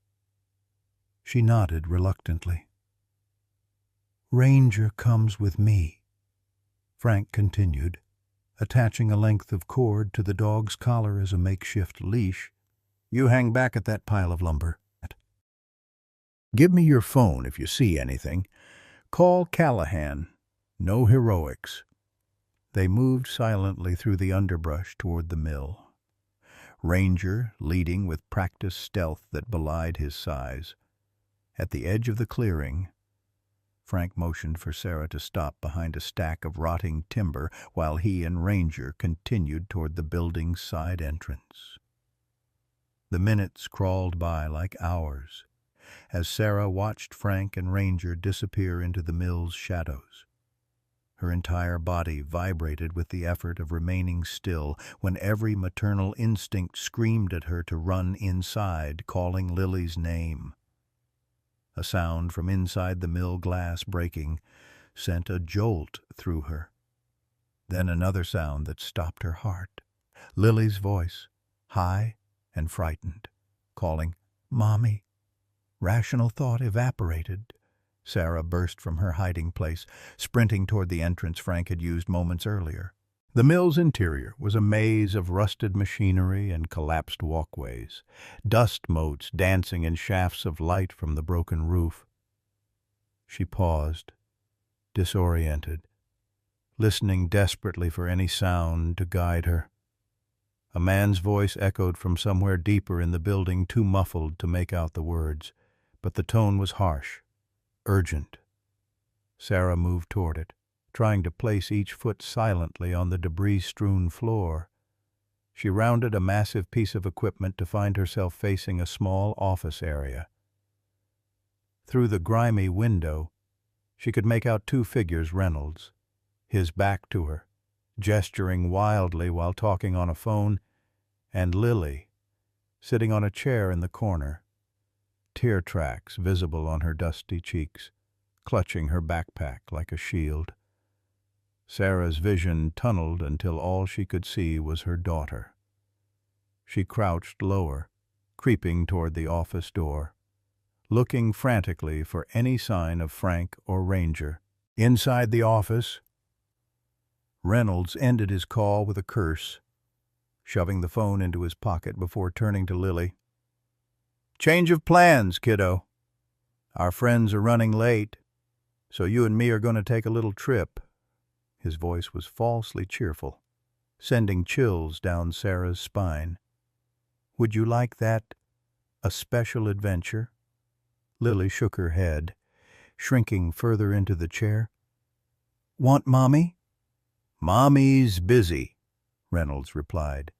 She nodded reluctantly. "Ranger comes with me," Frank continued, attaching a length of cord to the dog's collar as a makeshift leash. "You hang back at that pile of lumber. Give me your phone if you see anything. Call Callahan. No heroics." They moved silently through the underbrush toward the mill, Ranger leading with practiced stealth that belied his size. At the edge of the clearing, Frank motioned for Sarah to stop behind a stack of rotting timber while he and Ranger continued toward the building's side entrance. The minutes crawled by like hours as Sarah watched Frank and Ranger disappear into the mill's shadows. Her entire body vibrated with the effort of remaining still when every maternal instinct screamed at her to run inside, calling Lily's name. A sound from inside the mill glass breaking sent a jolt through her. Then another sound that stopped her heart. Lily's voice, high and frightened, calling, "Mommy." Rational thought evaporated. Sarah burst from her hiding place, sprinting toward the entrance Frank had used moments earlier. The mill's interior was a maze of rusted machinery and collapsed walkways, dust motes dancing in shafts of light from the broken roof. She paused, disoriented, listening desperately for any sound to guide her. A man's voice echoed from somewhere deeper in the building, too muffled to make out the words, but the tone was harsh, urgent. Sarah moved toward it, trying to place each foot silently on the debris-strewn floor. She rounded a massive piece of equipment to find herself facing a small office area. Through the grimy window, she could make out two figures: Reynolds, his back to her, gesturing wildly while talking on a phone, and Lily, sitting on a chair in the corner, tear tracks visible on her dusty cheeks, clutching her backpack like a shield. Sarah's vision tunneled until all she could see was her daughter. She crouched lower, creeping toward the office door, looking frantically for any sign of Frank or Ranger. Inside the office, Reynolds ended his call with a curse, shoving the phone into his pocket before turning to Lily. "Change of plans, kiddo. Our friends are running late, so you and me are going to take a little trip." His voice was falsely cheerful, sending chills down Sarah's spine. "Would you like that a special adventure?" Lily shook her head, shrinking further into the chair. "Want Mommy?" "Mommy's busy," Reynolds replied,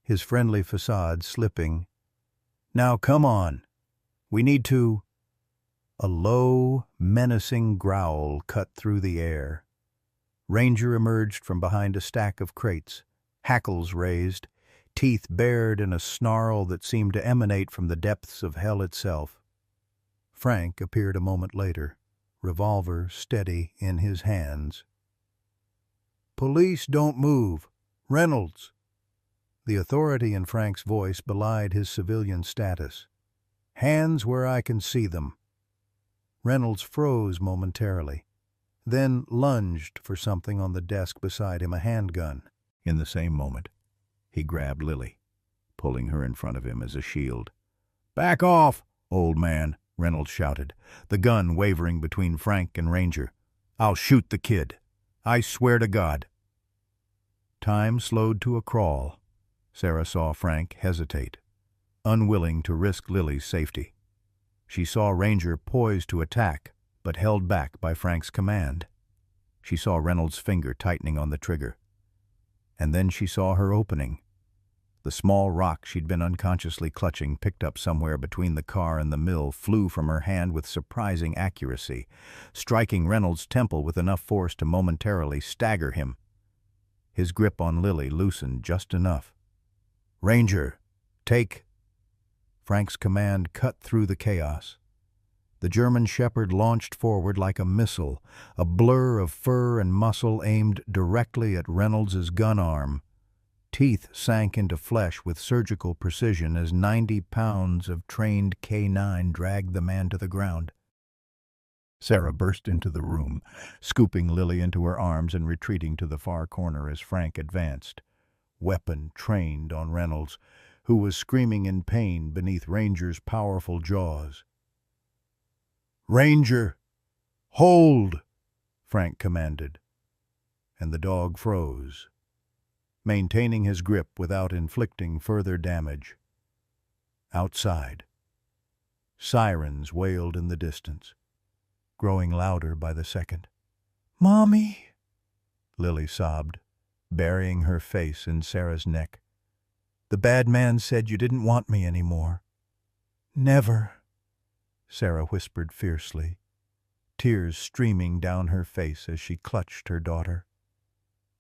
his friendly facade slipping. "Now come on. We need to—" A low, menacing growl cut through the air. Ranger emerged from behind a stack of crates, hackles raised, teeth bared in a snarl that seemed to emanate from the depths of hell itself. Frank appeared a moment later, revolver steady in his hands. "Police don't move. Reynolds." The authority in Frank's voice belied his civilian status. "Hands where I can see them." Reynolds froze momentarily, then lunged for something on the desk beside him, a handgun. In the same moment, he grabbed Lily, pulling her in front of him as a shield. "Back off, old man," Reynolds shouted, the gun wavering between Frank and Ranger. "I'll shoot the kid. I swear to God." Time slowed to a crawl. Sarah saw Frank hesitate, unwilling to risk Lily's safety. She saw Ranger poised to attack, but held back by Frank's command. She saw Reynolds' finger tightening on the trigger. And then she saw her opening. The small rock she'd been unconsciously clutching, picked up somewhere between the car and the mill, flew from her hand with surprising accuracy, striking Reynolds' temple with enough force to momentarily stagger him. His grip on Lily loosened just enough. "Ranger, take—" Frank's command cut through the chaos. The German Shepherd launched forward like a missile, a blur of fur and muscle aimed directly at Reynolds' gun arm. Teeth sank into flesh with surgical precision as 90 pounds of trained K9 dragged the man to the ground. Sarah burst into the room, scooping Lily into her arms and retreating to the far corner as Frank advanced, weapon trained on Reynolds, who was screaming in pain beneath Ranger's powerful jaws. "Ranger, hold!" Frank commanded, and the dog froze, maintaining his grip without inflicting further damage. Outside, sirens wailed in the distance, growing louder by the second. "Mommy!" Lily sobbed, burying her face in Sarah's neck. "The bad man said you didn't want me anymore." "Never," Sarah whispered fiercely, tears streaming down her face as she clutched her daughter.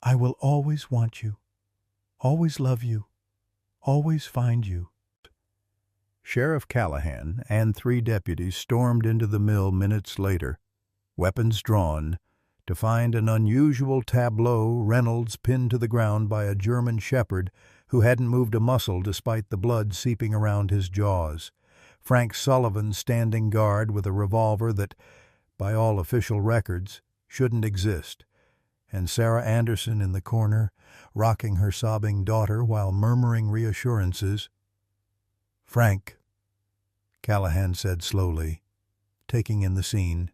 "I will always want you, always love you, always find you." Sheriff Callahan and 3 deputies stormed into the mill minutes later, weapons drawn, to find an unusual tableau: Reynolds pinned to the ground by a German shepherd who hadn't moved a muscle despite the blood seeping around his jaws, Frank Sullivan standing guard with a revolver that, by all official records, shouldn't exist, and Sarah Anderson in the corner, rocking her sobbing daughter while murmuring reassurances. "Frank," Callahan said slowly, taking in the scene,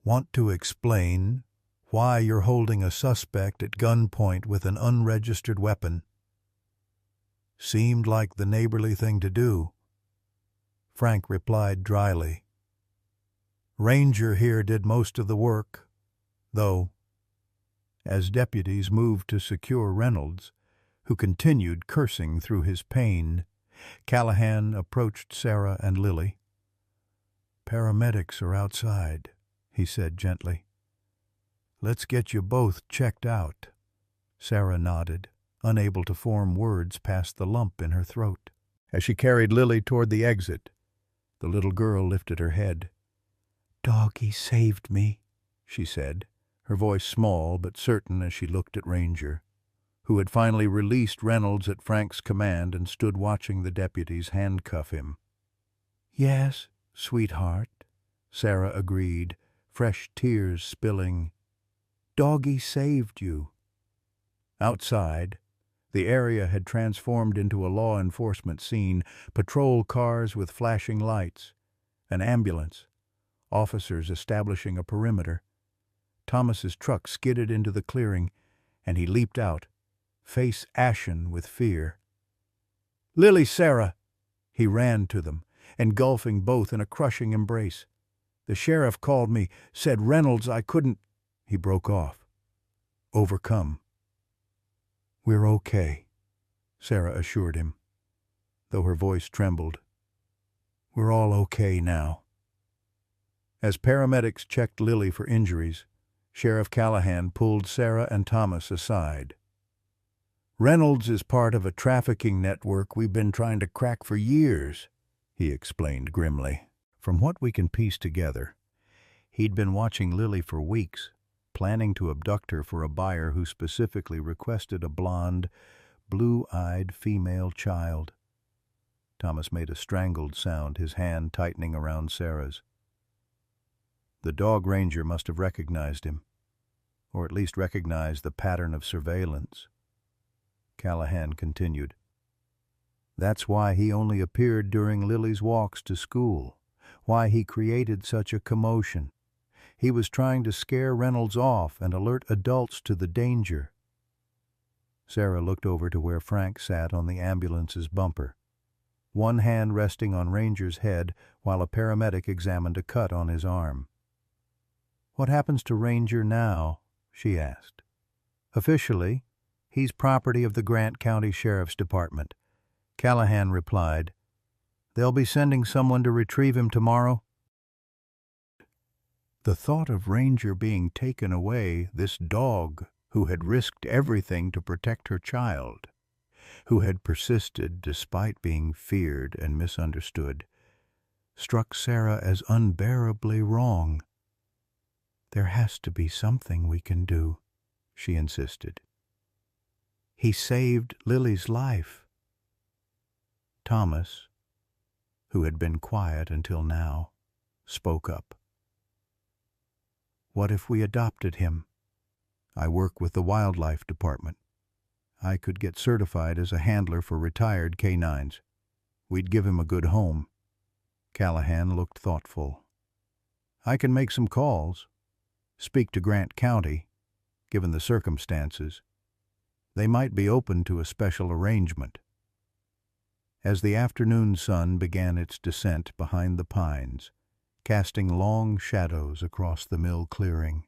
"want to explain why you're holding a suspect at gunpoint with an unregistered weapon?" "Seemed like the neighborly thing to do," Frank replied dryly. "Ranger here did most of the work, though." As deputies moved to secure Reynolds, who continued cursing through his pain, Callahan approached Sarah and Lily. "Paramedics are outside," he said gently. "Let's get you both checked out." Sarah nodded, unable to form words past the lump in her throat. As she carried Lily toward the exit, the little girl lifted her head. "Doggy saved me," she said, her voice small but certain as she looked at Ranger, who had finally released Reynolds at Frank's command and stood watching the deputies handcuff him. "Yes, sweetheart," Sarah agreed, fresh tears spilling. "Doggy saved you." Outside, the area had transformed into a law enforcement scene: patrol cars with flashing lights, an ambulance, officers establishing a perimeter. Thomas's truck skidded into the clearing, and he leaped out, face ashen with fear. "Lily, Sarah!" He ran to them, engulfing both in a crushing embrace. "The sheriff called me, said Reynolds, I couldn't—" He broke off, overcome. "We're okay," Sarah assured him, though her voice trembled. "We're all okay now." As paramedics checked Lily for injuries, Sheriff Callahan pulled Sarah and Thomas aside. "Reynolds is part of a trafficking network we've been trying to crack for years," he explained grimly. "From what we can piece together, he'd been watching Lily for weeks, planning to abduct her for a buyer who specifically requested a blonde, blue-eyed female child." Thomas made a strangled sound, his hand tightening around Sarah's. "The dog ranger must have recognized him, or at least recognized the pattern of surveillance," Callahan continued. "That's why he only appeared during Lily's walks to school, why he created such a commotion. He was trying to scare Reynolds off and alert adults to the danger." Sarah looked over to where Frank sat on the ambulance's bumper, one hand resting on Ranger's head while a paramedic examined a cut on his arm. "What happens to Ranger now?" she asked. "Officially, he's property of the Grant County Sheriff's Department," Callahan replied. "They'll be sending someone to retrieve him tomorrow." The thought of Ranger being taken away, this dog who had risked everything to protect her child, who had persisted despite being feared and misunderstood, struck Sarah as unbearably wrong. "There has to be something we can do," she insisted. "He saved Lily's life." Thomas, who had been quiet until now, spoke up. What if we adopted him? I work with the wildlife department. I could get certified as a handler for retired canines. We'd give him a good home." Callahan looked thoughtful. "I can make some calls. Speak to Grant County, given the circumstances. They might be open to a special arrangement." As the afternoon sun began its descent behind the pines, casting long shadows across the mill clearing,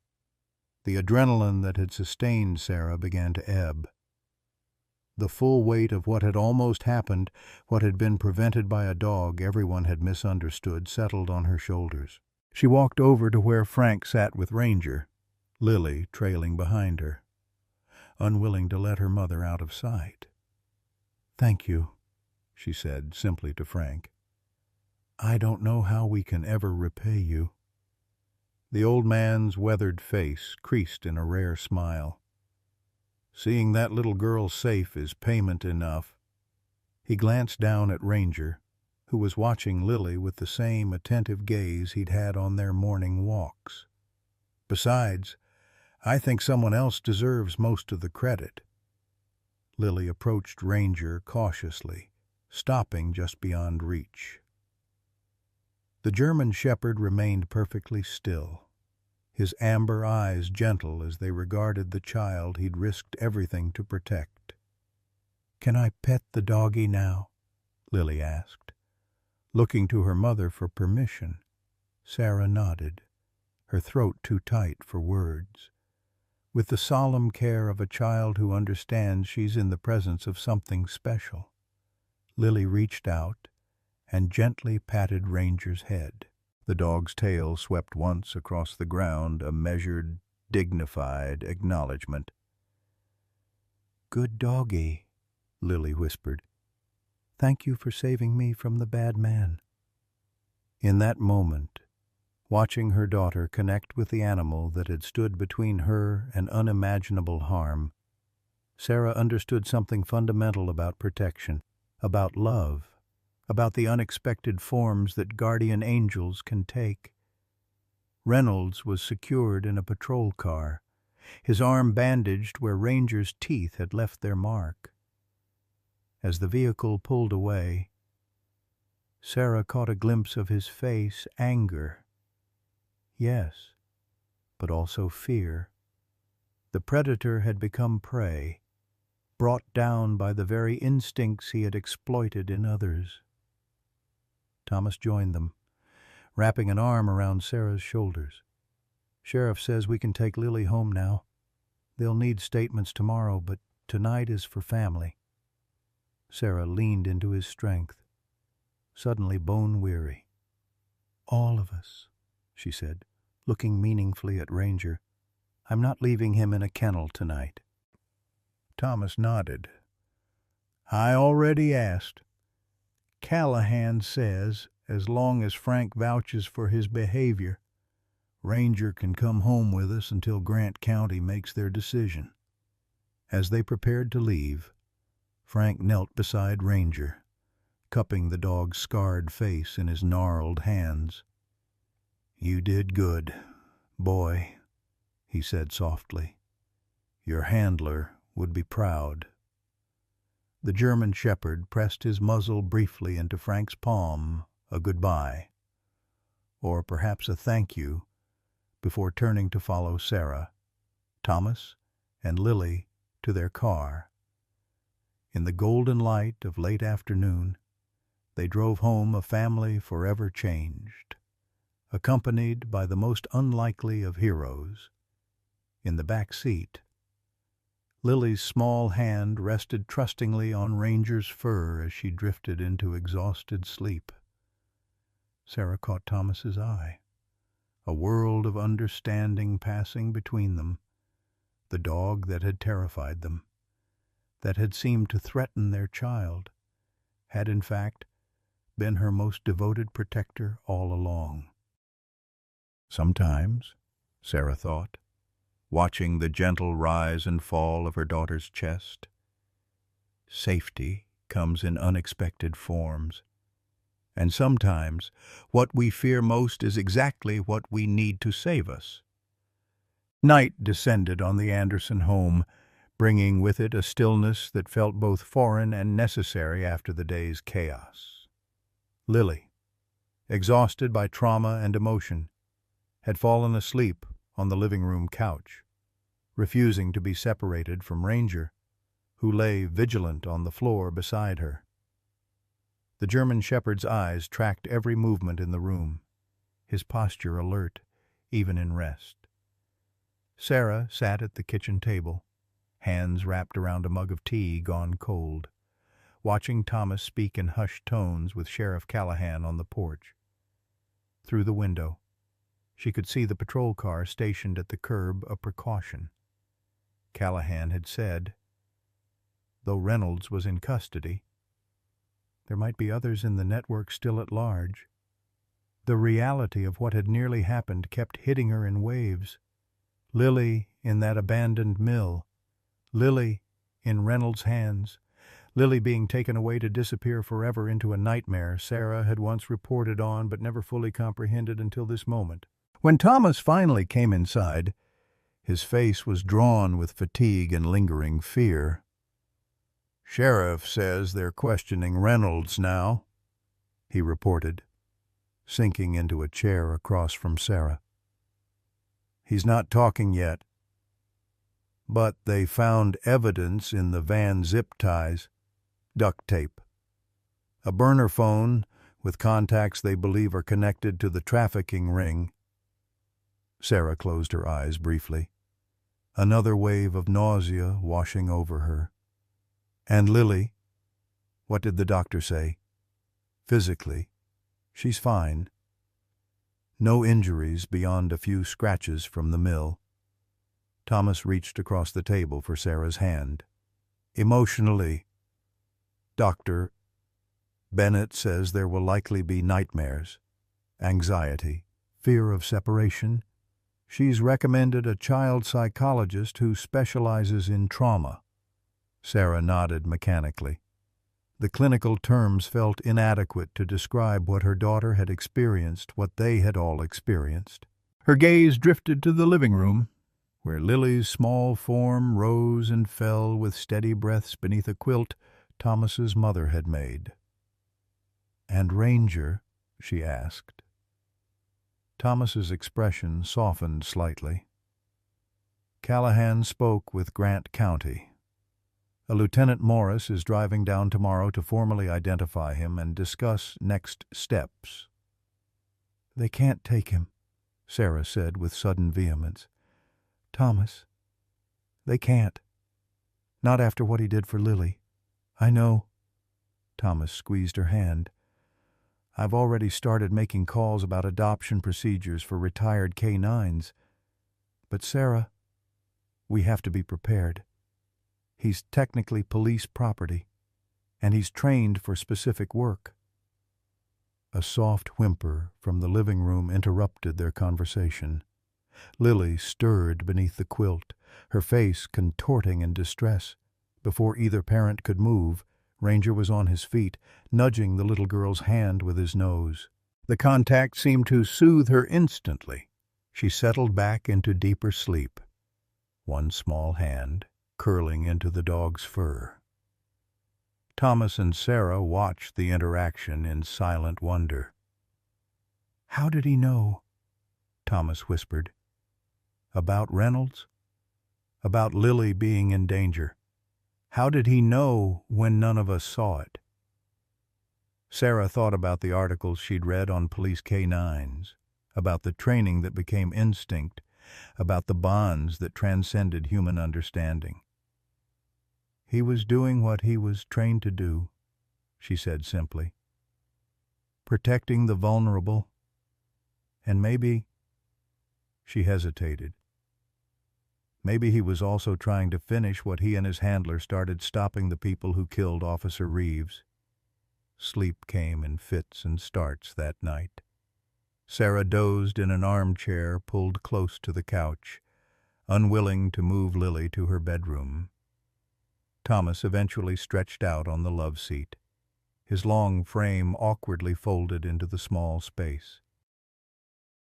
the adrenaline that had sustained Sarah began to ebb. The full weight of what had almost happened, what had been prevented by a dog everyone had misunderstood, settled on her shoulders. She walked over to where Frank sat with Ranger, Lily trailing behind her, unwilling to let her mother out of sight. "Thank you," she said simply to Frank. "I don't know how we can ever repay you." The old man's weathered face creased in a rare smile. "Seeing that little girl safe is payment enough." He glanced down at Ranger, who was watching Lily with the same attentive gaze he'd had on their morning walks. "Besides, I think someone else deserves most of the credit." Lily approached Ranger cautiously, stopping just beyond reach. The German shepherd remained perfectly still, his amber eyes gentle as they regarded the child he'd risked everything to protect. "Can I pet the doggy now?" Lily asked. Looking to her mother for permission, Sarah nodded, her throat too tight for words. With the solemn care of a child who understands she's in the presence of something special, Lily reached out and gently patted Ranger's head. The dog's tail swept once across the ground, a measured, dignified acknowledgement. "Good doggy," Lily whispered. "Thank you for saving me from the bad man." In that moment, watching her daughter connect with the animal that had stood between her and unimaginable harm, Sarah understood something fundamental about protection, about love, about the unexpected forms that guardian angels can take. Reynolds was secured in a patrol car, his arm bandaged where Ranger's teeth had left their mark. As the vehicle pulled away, Sarah caught a glimpse of his face, anger. Yes, but also fear. The predator had become prey, brought down by the very instincts he had exploited in others. Thomas joined them, wrapping an arm around Sarah's shoulders. "Sheriff says we can take Lily home now. They'll need statements tomorrow, but tonight is for family." Sarah leaned into his strength, suddenly bone-weary. "All of us," she said, looking meaningfully at Ranger. "I'm not leaving him in a kennel tonight." Thomas nodded. "I already asked. Callahan says as long as Frank vouches for his behavior, Ranger can come home with us until Grant County makes their decision." As they prepared to leave, Frank knelt beside Ranger, cupping the dog's scarred face in his gnarled hands. "You did good, boy," he said softly. "Your handler would be proud." The German shepherd pressed his muzzle briefly into Frank's palm, a goodbye, or perhaps a thank you, before turning to follow Sarah, Thomas, and Lily to their car. In the golden light of late afternoon, they drove home a family forever changed, accompanied by the most unlikely of heroes. In the back seat, Lily's small hand rested trustingly on Ranger's fur as she drifted into exhausted sleep. Sarah caught Thomas's eye, a world of understanding passing between them. The dog that had terrified them, that had seemed to threaten their child, had in fact been her most devoted protector all along. Sometimes, Sarah thought, watching the gentle rise and fall of her daughter's chest, safety comes in unexpected forms. And sometimes what we fear most is exactly what we need to save us. Night descended on the Anderson home, bringing with it a stillness that felt both foreign and necessary after the day's chaos. Lily, exhausted by trauma and emotion, had fallen asleep on the living room couch, refusing to be separated from Ranger, who lay vigilant on the floor beside her. The German shepherd's eyes tracked every movement in the room, his posture alert, even in rest. Sarah sat at the kitchen table, hands wrapped around a mug of tea gone cold, watching Thomas speak in hushed tones with Sheriff Callahan on the porch. Through the window, she could see the patrol car stationed at the curb, a precaution. Callahan had said, though Reynolds was in custody, there might be others in the network still at large. The reality of what had nearly happened kept hitting her in waves. Lily in that abandoned mill, Lily in Reynolds' hands, Lily being taken away to disappear forever into a nightmare Sarah had once reported on but never fully comprehended until this moment. When Thomas finally came inside, his face was drawn with fatigue and lingering fear. "Sheriff says they're questioning Reynolds now," he reported, sinking into a chair across from Sarah. "He's not talking yet, but they found evidence in the van zip ties, duct tape, a burner phone with contacts they believe are connected to the trafficking ring." Sarah closed her eyes briefly, another wave of nausea washing over her. "And Lily, what did the doctor say?" "Physically, she's fine. No injuries beyond a few scratches from the mill." Thomas reached across the table for Sarah's hand. "Emotionally, Dr. Bennett says there will likely be nightmares, anxiety, fear of separation. She's recommended a child psychologist who specializes in trauma." Sarah nodded mechanically. The clinical terms felt inadequate to describe what her daughter had experienced, what they had all experienced. Her gaze drifted to the living room, where Lily's small form rose and fell with steady breaths beneath a quilt Thomas's mother had made. "And Ranger?" she asked. Thomas's expression softened slightly. "Callahan spoke with Grant County. A Lieutenant Morris is driving down tomorrow to formally identify him and discuss next steps." "They can't take him," Sarah said with sudden vehemence. "Thomas, they can't. Not after what he did for Lily." "I know." Thomas squeezed her hand. "I've already started making calls about adoption procedures for retired K-9s. But Sarah, we have to be prepared. He's technically police property, and he's trained for specific work." A soft whimper from the living room interrupted their conversation. Lily stirred beneath the quilt, her face contorting in distress. Before either parent could move, Ranger was on his feet, nudging the little girl's hand with his nose. The contact seemed to soothe her instantly. She settled back into deeper sleep, one small hand curling into the dog's fur. Thomas and Sarah watched the interaction in silent wonder. "How did he know?" Thomas whispered. "About Reynolds? About Lily being in danger? How did he know when none of us saw it?" Sarah thought about the articles she'd read on police K-9s, about the training that became instinct, about the bonds that transcended human understanding. "He was doing what he was trained to do," she said simply. "Protecting the vulnerable. And maybe—" she hesitated. "Maybe he was also trying to finish what he and his handler started, stopping the people who killed Officer Reeves." Sleep came in fits and starts that night. Sarah dozed in an armchair pulled close to the couch, unwilling to move Lily to her bedroom. Thomas eventually stretched out on the love seat, his long frame awkwardly folded into the small space.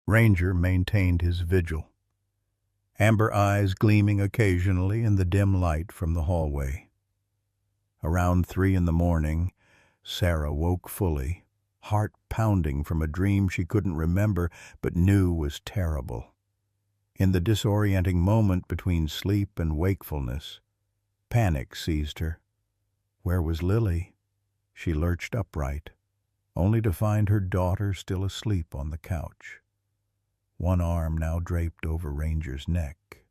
Ranger maintained his vigil, amber eyes gleaming occasionally in the dim light from the hallway. Around 3 in the morning, Sarah woke fully, heart pounding from a dream she couldn't remember but knew was terrible. In the disorienting moment between sleep and wakefulness, panic seized her. Where was Lily? She lurched upright, only to find her daughter still asleep on the couch, one arm now draped over Ranger's neck.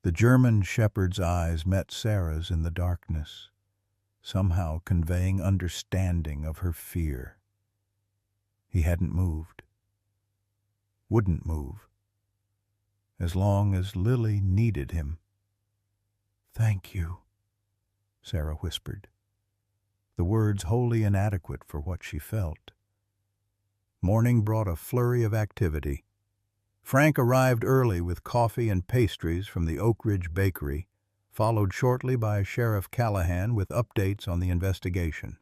The German shepherd's eyes met Sarah's in the darkness, somehow conveying understanding of her fear. He hadn't moved, wouldn't move, as long as Lily needed him. "Thank you," Sarah whispered, the words wholly inadequate for what she felt. Morning brought a flurry of activity. Frank arrived early with coffee and pastries from the Oak Ridge Bakery, followed shortly by Sheriff Callahan with updates on the investigation.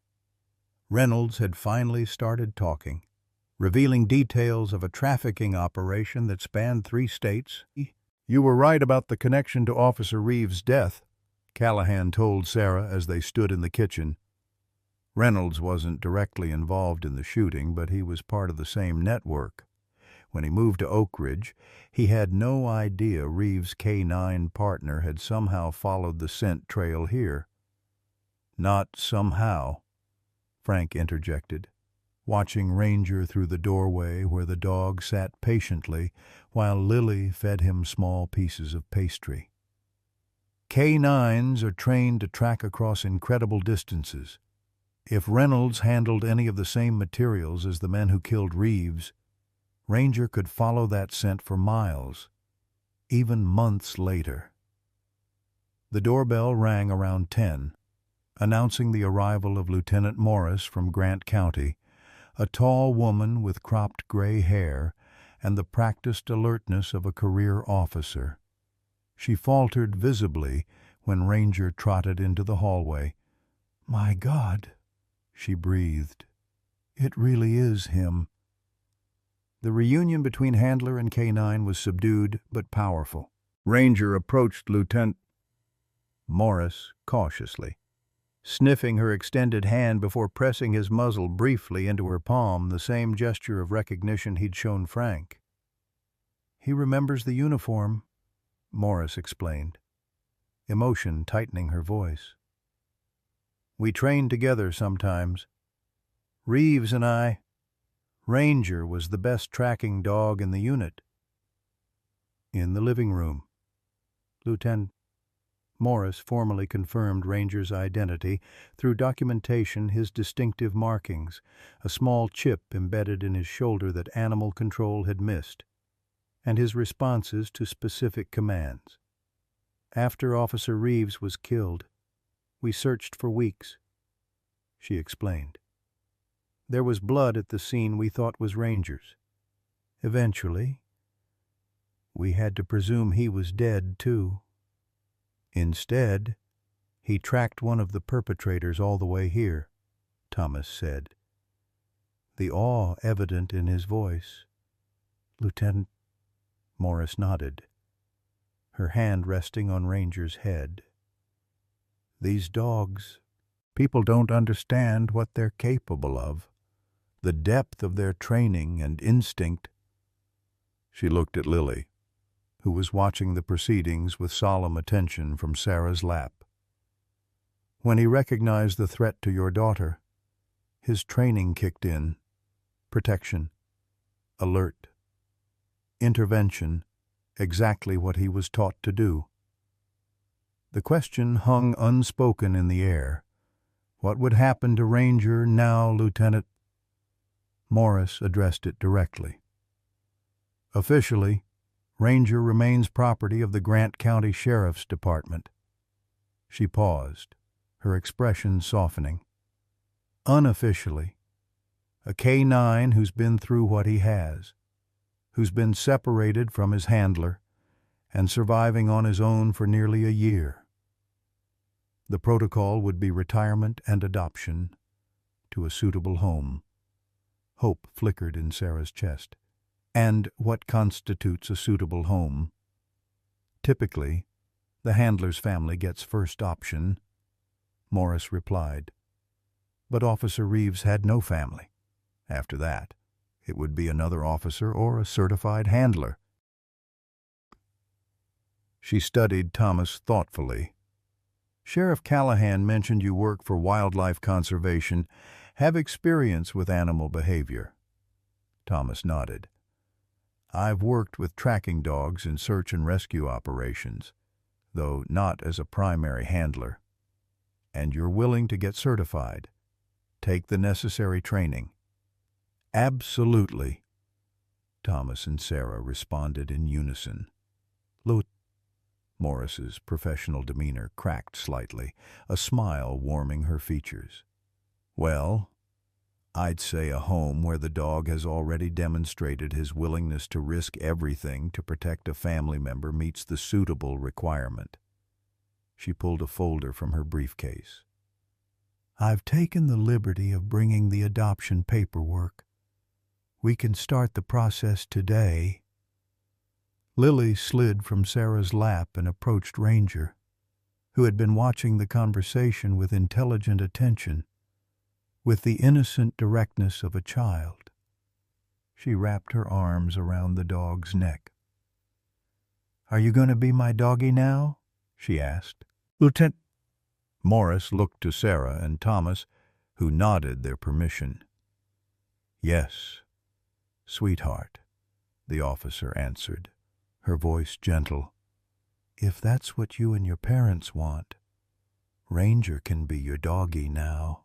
Reynolds had finally started talking, revealing details of a trafficking operation that spanned 3 states. "You were right about the connection to Officer Reeves' death," Callahan told Sarah as they stood in the kitchen. Reynolds wasn't directly involved in the shooting, but he was part of the same network. When he moved to Oak Ridge, he had no idea Reeves' K-9 partner had somehow followed the scent trail here. "Not somehow," Frank interjected, watching Ranger through the doorway where the dog sat patiently while Lily fed him small pieces of pastry. K-9s are trained to track across incredible distances. If Reynolds handled any of the same materials as the men who killed Reeves, Ranger could follow that scent for miles, even months later. The doorbell rang around 10, announcing the arrival of Lieutenant Morris from Grant County, a tall woman with cropped gray hair and the practiced alertness of a career officer. She faltered visibly when Ranger trotted into the hallway. "My God," she breathed. "It really is him." The reunion between Handler and K-9 was subdued but powerful. Ranger approached Lieutenant Morris cautiously, sniffing her extended hand before pressing his muzzle briefly into her palm, the same gesture of recognition he'd shown Frank. "He remembers the uniform," Morris explained, emotion tightening her voice. "We trained together sometimes. Reeves and I. Ranger was the best tracking dog in the unit." In the living room, Lieutenant Morris formally confirmed Ranger's identity through documentation, his distinctive markings, a small chip embedded in his shoulder that animal control had missed, and his responses to specific commands. "After Officer Reeves was killed, we searched for weeks," she explained. "There was blood at the scene we thought was Ranger's. Eventually, we had to presume he was dead, too. Instead, he tracked one of the perpetrators all the way here," Thomas said, the awe evident in his voice. Lieutenant Morris nodded, her hand resting on Ranger's head. "These dogs, people don't understand what they're capable of, the depth of their training and instinct." She looked at Lily, who was watching the proceedings with solemn attention from Sarah's lap. "When he recognized the threat to your daughter, his training kicked in. Protection, alert, intervention, exactly what he was taught to do." The question hung unspoken in the air. What would happen to Ranger now, Lieutenant? Morris addressed it directly. "Officially, Ranger remains property of the Grant County Sheriff's Department." She paused, her expression softening. "Unofficially, a K-9 who's been through what he has, who's been separated from his handler and surviving on his own for nearly a year. The protocol would be retirement and adoption to a suitable home." Hope flickered in Sarah's chest. "And what constitutes a suitable home?" Typically, the handler's family gets first option, Morris replied. But Officer Reeves had no family. After that, it would be another officer or a certified handler. She studied Thomas thoughtfully. Sheriff Callahan mentioned you work for wildlife conservation, have experience with animal behavior. Thomas nodded. I've worked with tracking dogs in search and rescue operations, though not as a primary handler. And you're willing to get certified. Take the necessary training. Absolutely, Thomas and Sarah responded in unison. Morris's professional demeanor cracked slightly, a smile warming her features. Well, I'd say a home where the dog has already demonstrated his willingness to risk everything to protect a family member meets the suitable requirement. She pulled a folder from her briefcase. I've taken the liberty of bringing the adoption paperwork. We can start the process today. Lily slid from Sarah's lap and approached Ranger, who had been watching the conversation with intelligent attention, with the innocent directness of a child. She wrapped her arms around the dog's neck. Are you going to be my doggy now? She asked. Lieutenant Morris looked to Sarah and Thomas, who nodded their permission. Yes, sweetheart, the officer answered, her voice gentle. If that's what you and your parents want, Ranger can be your doggy now.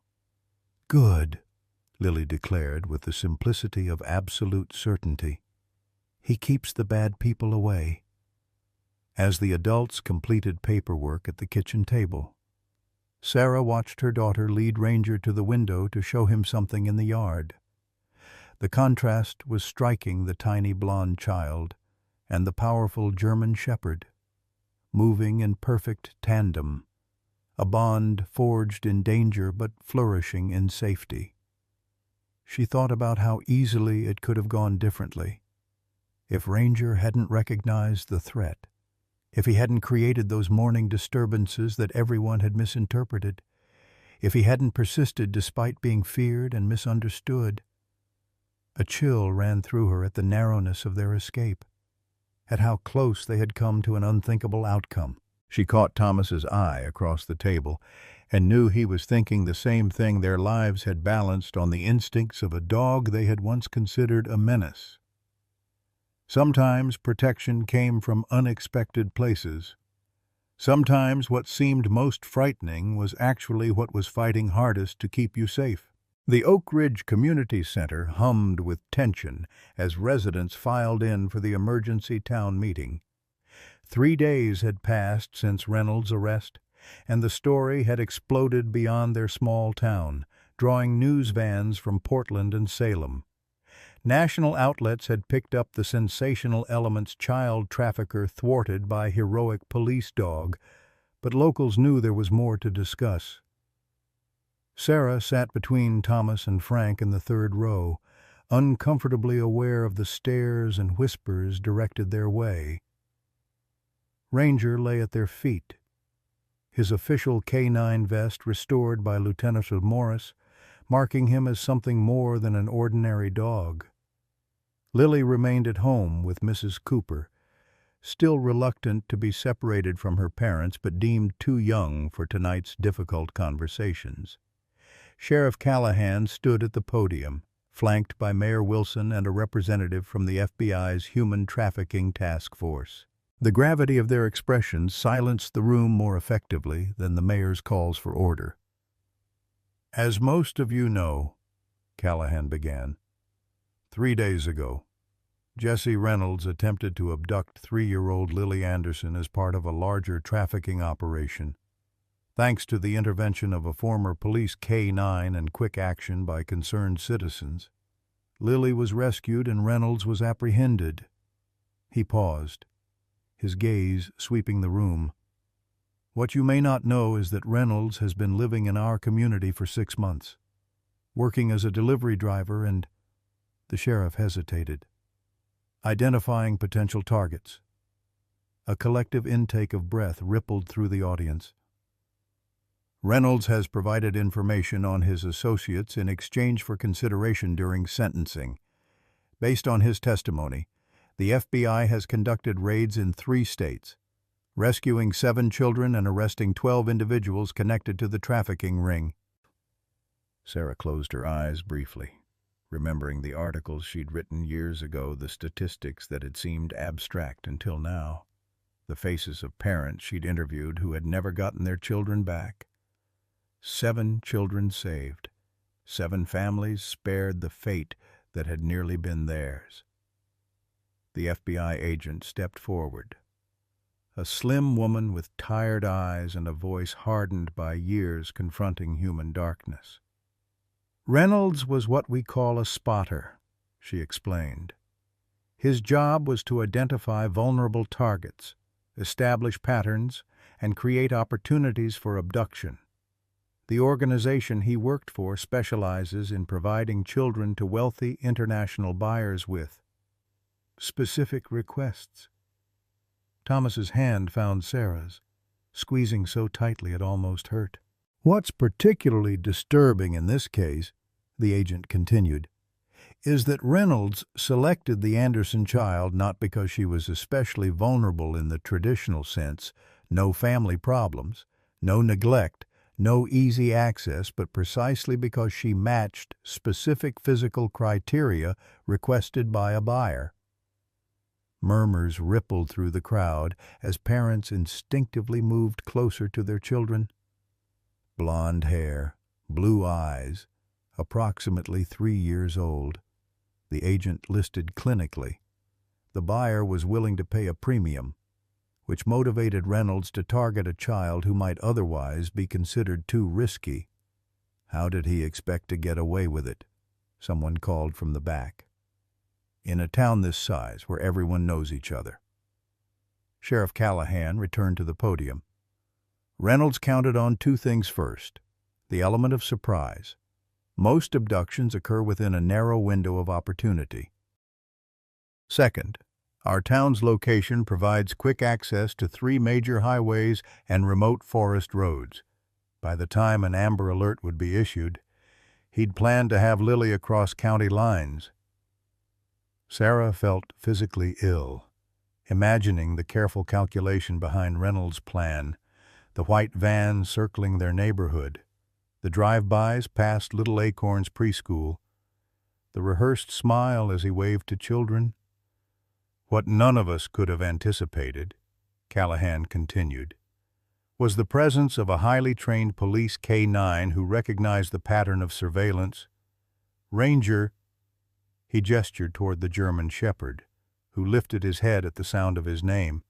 Good, Lily declared with the simplicity of absolute certainty. He keeps the bad people away. As the adults completed paperwork at the kitchen table, Sarah watched her daughter lead Ranger to the window to show him something in the yard. The contrast was striking, the tiny blonde child and the powerful German shepherd, moving in perfect tandem, a bond forged in danger but flourishing in safety. She thought about how easily it could have gone differently. If Ranger hadn't recognized the threat, if he hadn't created those morning disturbances that everyone had misinterpreted, if he hadn't persisted despite being feared and misunderstood. A chill ran through her at the narrowness of their escape, at how close they had come to an unthinkable outcome. She caught Thomas's eye across the table and knew he was thinking the same thing. Their lives had balanced on the instincts of a dog they had once considered a menace. Sometimes protection came from unexpected places. Sometimes what seemed most frightening was actually what was fighting hardest to keep you safe. The Oak Ridge Community Center hummed with tension as residents filed in for the emergency town meeting. 3 days had passed since Reynolds' arrest, and the story had exploded beyond their small town, drawing news vans from Portland and Salem. National outlets had picked up the sensational element's child trafficker thwarted by heroic police dog, but locals knew there was more to discuss. Sarah sat between Thomas and Frank in the third row, uncomfortably aware of the stares and whispers directed their way. Ranger lay at their feet, his official K-9 vest restored by Lieutenant Morris, marking him as something more than an ordinary dog. Lily remained at home with Mrs. Cooper, still reluctant to be separated from her parents but deemed too young for tonight's difficult conversations. Sheriff Callahan stood at the podium, flanked by Mayor Wilson and a representative from the FBI's Human Trafficking Task Force. The gravity of their expressions silenced the room more effectively than the mayor's calls for order. As most of you know, Callahan began, 3 days ago, Jesse Reynolds attempted to abduct 3-year-old Lily Anderson as part of a larger trafficking operation. Thanks to the intervention of a former police K-9 and quick action by concerned citizens, Lily was rescued and Reynolds was apprehended. He paused, his gaze sweeping the room. What you may not know is that Reynolds has been living in our community for 6 months, working as a delivery driver and, the sheriff hesitated, identifying potential targets. A collective intake of breath rippled through the audience. Reynolds has provided information on his associates in exchange for consideration during sentencing. Based on his testimony, the FBI has conducted raids in 3 states, rescuing 7 children and arresting 12 individuals connected to the trafficking ring. Sarah closed her eyes briefly, remembering the articles she'd written years ago, the statistics that had seemed abstract until now, the faces of parents she'd interviewed who had never gotten their children back. 7 children saved, 7 families spared the fate that had nearly been theirs. The FBI agent stepped forward, a slim woman with tired eyes and a voice hardened by years confronting human darkness. Reynolds was what we call a spotter, she explained. His job was to identify vulnerable targets, establish patterns, and create opportunities for abduction. The organization he worked for specializes in providing children to wealthy international buyers with specific requests. Thomas's hand found Sarah's, squeezing so tightly it almost hurt. What's particularly disturbing in this case, the agent continued, is that Reynolds selected the Anderson child not because she was especially vulnerable in the traditional sense, no family problems, no neglect, no easy access, but precisely because she matched specific physical criteria requested by a buyer. Murmurs rippled through the crowd as parents instinctively moved closer to their children. Blonde hair, blue eyes, approximately 3 years old. The agent listed clinically. The buyer was willing to pay a premium, which motivated Reynolds to target a child who might otherwise be considered too risky. How did he expect to get away with it? Someone called from the back. In a town this size, where everyone knows each other. Sheriff Callahan returned to the podium. Reynolds counted on 2 things first: the element of surprise. Most abductions occur within a narrow window of opportunity. Second, our town's location provides quick access to 3 major highways and remote forest roads. By the time an Amber Alert would be issued, he'd planned to have Lily across county lines. Sarah felt physically ill, imagining the careful calculation behind Reynolds' plan, the white van circling their neighborhood, the drive-bys past Little Acorn's preschool, the rehearsed smile as he waved to children. What none of us could have anticipated, Callahan continued, was the presence of a highly trained police K-9 who recognized the pattern of surveillance. Ranger, he gestured toward the German shepherd, who lifted his head at the sound of his name,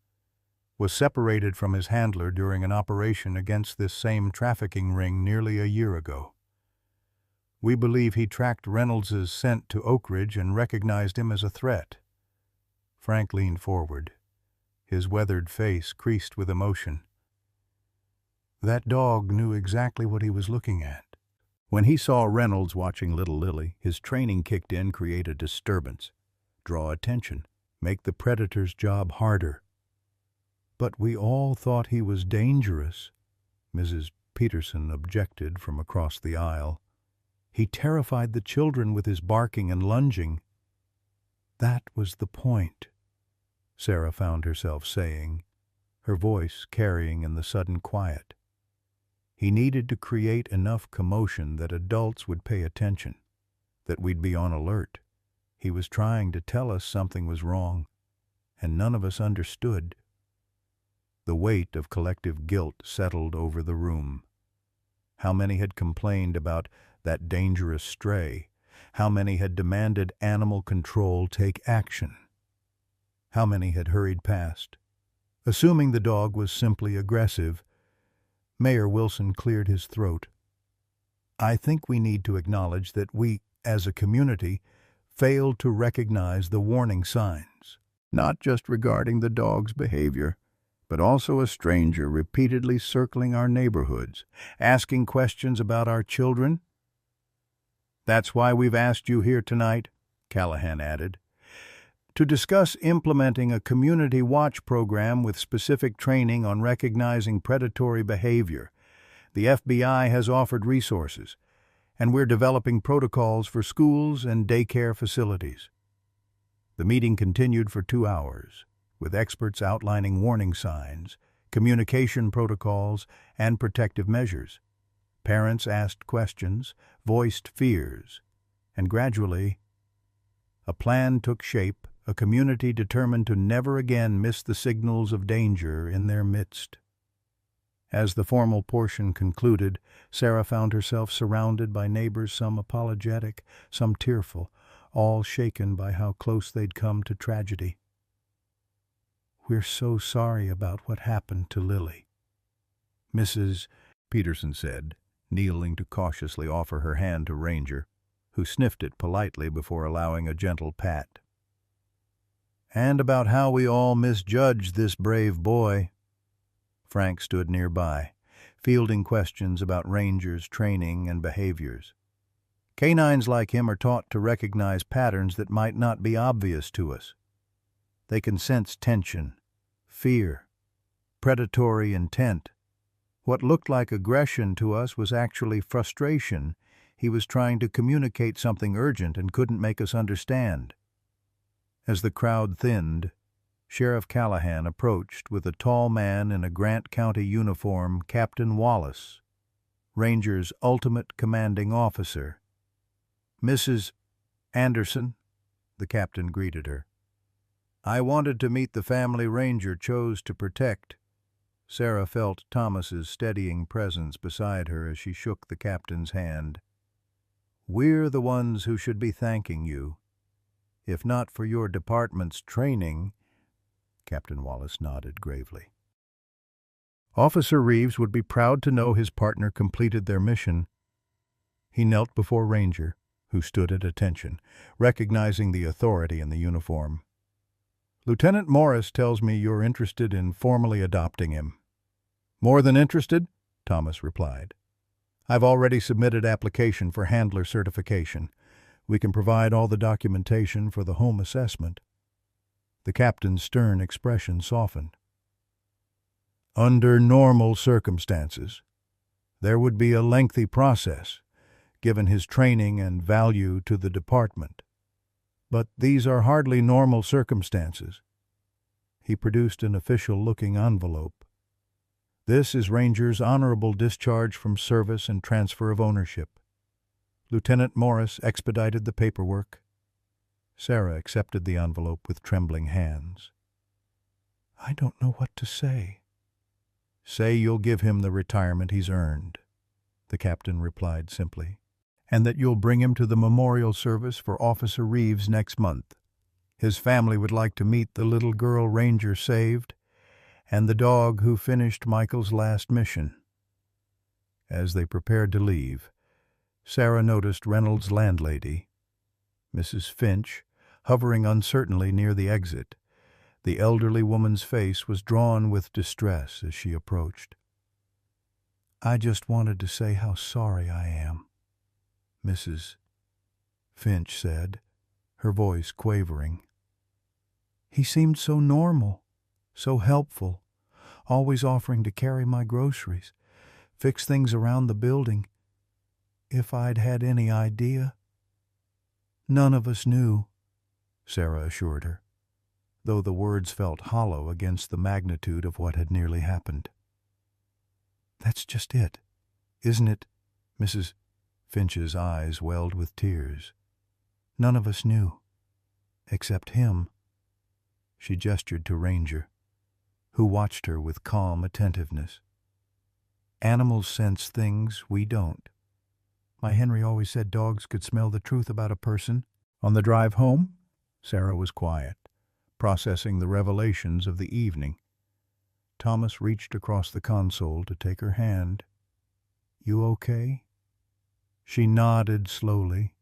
was separated from his handler during an operation against this same trafficking ring nearly a year ago. We believe he tracked Reynolds's scent to Oak Ridge and recognized him as a threat. Frank leaned forward, his weathered face creased with emotion. That dog knew exactly what he was looking at. When he saw Reynolds watching little Lily, his training kicked in, create a disturbance, draw attention, make the predator's job harder. But we all thought he was dangerous, Mrs. Peterson objected from across the aisle. He terrified the children with his barking and lunging. That was the point, Sarah found herself saying, her voice carrying in the sudden quiet. He needed to create enough commotion that adults would pay attention, that we'd be on alert. He was trying to tell us something was wrong, and none of us understood. The weight of collective guilt settled over the room. How many had complained about that dangerous stray? How many had demanded animal control take action? How many had hurried past? Assuming the dog was simply aggressive, Mayor Wilson cleared his throat. I think we need to acknowledge that we, as a community, failed to recognize the warning signs, not just regarding the dog's behavior, but also a stranger repeatedly circling our neighborhoods, asking questions about our children. That's why we've asked you here tonight, Callahan added. to discuss implementing a community watch program with specific training on recognizing predatory behavior. The FBI has offered resources, and we're developing protocols for schools and daycare facilities. The meeting continued for 2 hours, with experts outlining warning signs, communication protocols, and protective measures. Parents asked questions, voiced fears, and gradually, a plan took shape, a community determined to never again miss the signals of danger in their midst. As the formal portion concluded, Sarah found herself surrounded by neighbors, some apologetic, some tearful, all shaken by how close they'd come to tragedy. "We're so sorry about what happened to Lily," Mrs. Peterson said, kneeling to cautiously offer her hand to Ranger, who sniffed it politely before allowing a gentle pat. "And about how we all misjudged this brave boy." Frank stood nearby, fielding questions about Ranger's training and behaviors. Canines like him are taught to recognize patterns that might not be obvious to us. They can sense tension, fear, predatory intent. What looked like aggression to us was actually frustration. He was trying to communicate something urgent and couldn't make us understand. As the crowd thinned, Sheriff Callahan approached with a tall man in a Grant County uniform, Captain Wallace, Ranger's ultimate commanding officer. "Mrs. Anderson," the captain greeted her. "I wanted to meet the family Ranger chose to protect." Sarah felt Thomas's steadying presence beside her as she shook the captain's hand. "We're the ones who should be thanking you. If not for your department's training—" Captain Wallace nodded gravely. Officer Reeves would be proud to know his partner completed their mission. He knelt before Ranger, who stood at attention, recognizing the authority in the uniform. "Lieutenant Morris tells me you're interested in formally adopting him." "More than interested," Thomas replied. "I've already submitted application for handler certification. We can provide all the documentation for the home assessment." The captain's stern expression softened. "Under normal circumstances, there would be a lengthy process, given his training and value to the department. But these are hardly normal circumstances." He produced an official-looking envelope. "This is Ranger's honorable discharge from service and transfer of ownership." Lieutenant Morris expedited the paperwork. Sarah accepted the envelope with trembling hands. "I don't know what to say." "Say you'll give him the retirement he's earned," the captain replied simply, "and that you'll bring him to the memorial service for Officer Reeves next month. His family would like to meet the little girl Ranger saved and the dog who finished Michael's last mission." As they prepared to leave, Sarah noticed Reynolds' landlady, Mrs. Finch, hovering uncertainly near the exit. The elderly woman's face was drawn with distress as she approached. "I just wanted to say how sorry I am," Mrs. Finch said, her voice quavering. "He seemed so normal, so helpful, always offering to carry my groceries, fix things around the building. If I'd had any idea—" "None of us knew," Sarah assured her, though the words felt hollow against the magnitude of what had nearly happened. "That's just it, isn't it?" Mrs. Finch's eyes welled with tears. "None of us knew, except him." She gestured to Ranger, who watched her with calm attentiveness. "Animals sense things we don't. My Henry always said dogs could smell the truth about a person." On the drive home, Sarah was quiet, processing the revelations of the evening. Thomas reached across the console to take her hand. "You okay?" She nodded slowly,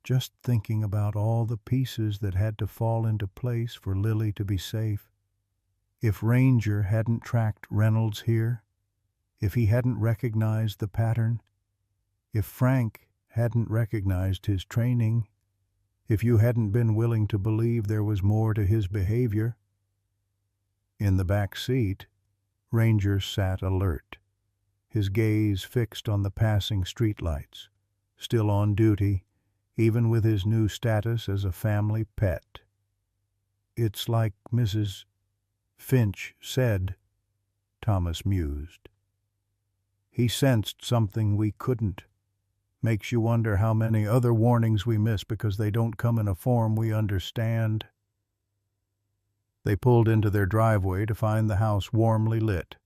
just thinking about all the pieces that had to fall into place for Lily to be safe. If Ranger hadn't tracked Reynolds here, if he hadn't recognized the pattern, if Frank hadn't recognized his training, if you hadn't been willing to believe there was more to his behavior." In the back seat, Ranger sat alert, his gaze fixed on the passing streetlights, still on duty, even with his new status as a family pet. "It's like Mrs. Finch said," Thomas mused. "He sensed something we couldn't. Makes you wonder how many other warnings we miss because they don't come in a form we understand." They pulled into their driveway to find the house warmly lit,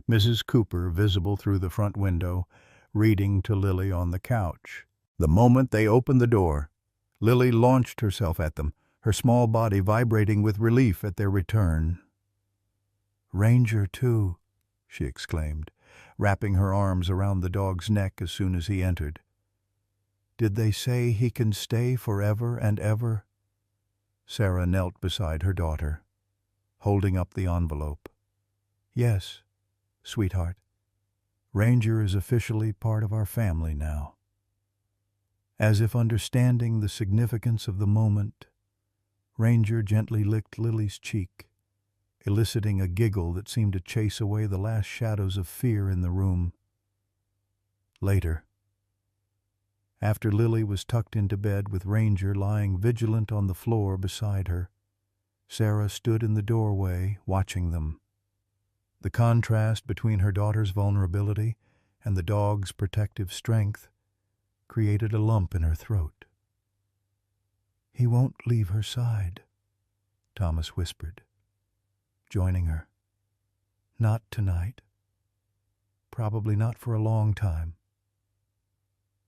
Mrs. Cooper visible through the front window, reading to Lily on the couch. The moment they opened the door, Lily launched herself at them, her small body vibrating with relief at their return. "Ranger, too," she exclaimed, wrapping her arms around the dog's neck as soon as he entered. "Did they say he can stay forever and ever?" Sarah knelt beside her daughter, holding up the envelope. "Yes, sweetheart. Ranger is officially part of our family now." As if understanding the significance of the moment, Ranger gently licked Lily's cheek, eliciting a giggle that seemed to chase away the last shadows of fear in the room. Later, after Lily was tucked into bed with Ranger lying vigilant on the floor beside her, Sarah stood in the doorway watching them. The contrast between her daughter's vulnerability and the dog's protective strength created a lump in her throat. "He won't leave her side," Thomas whispered, joining her. "Not tonight. Probably not for a long time."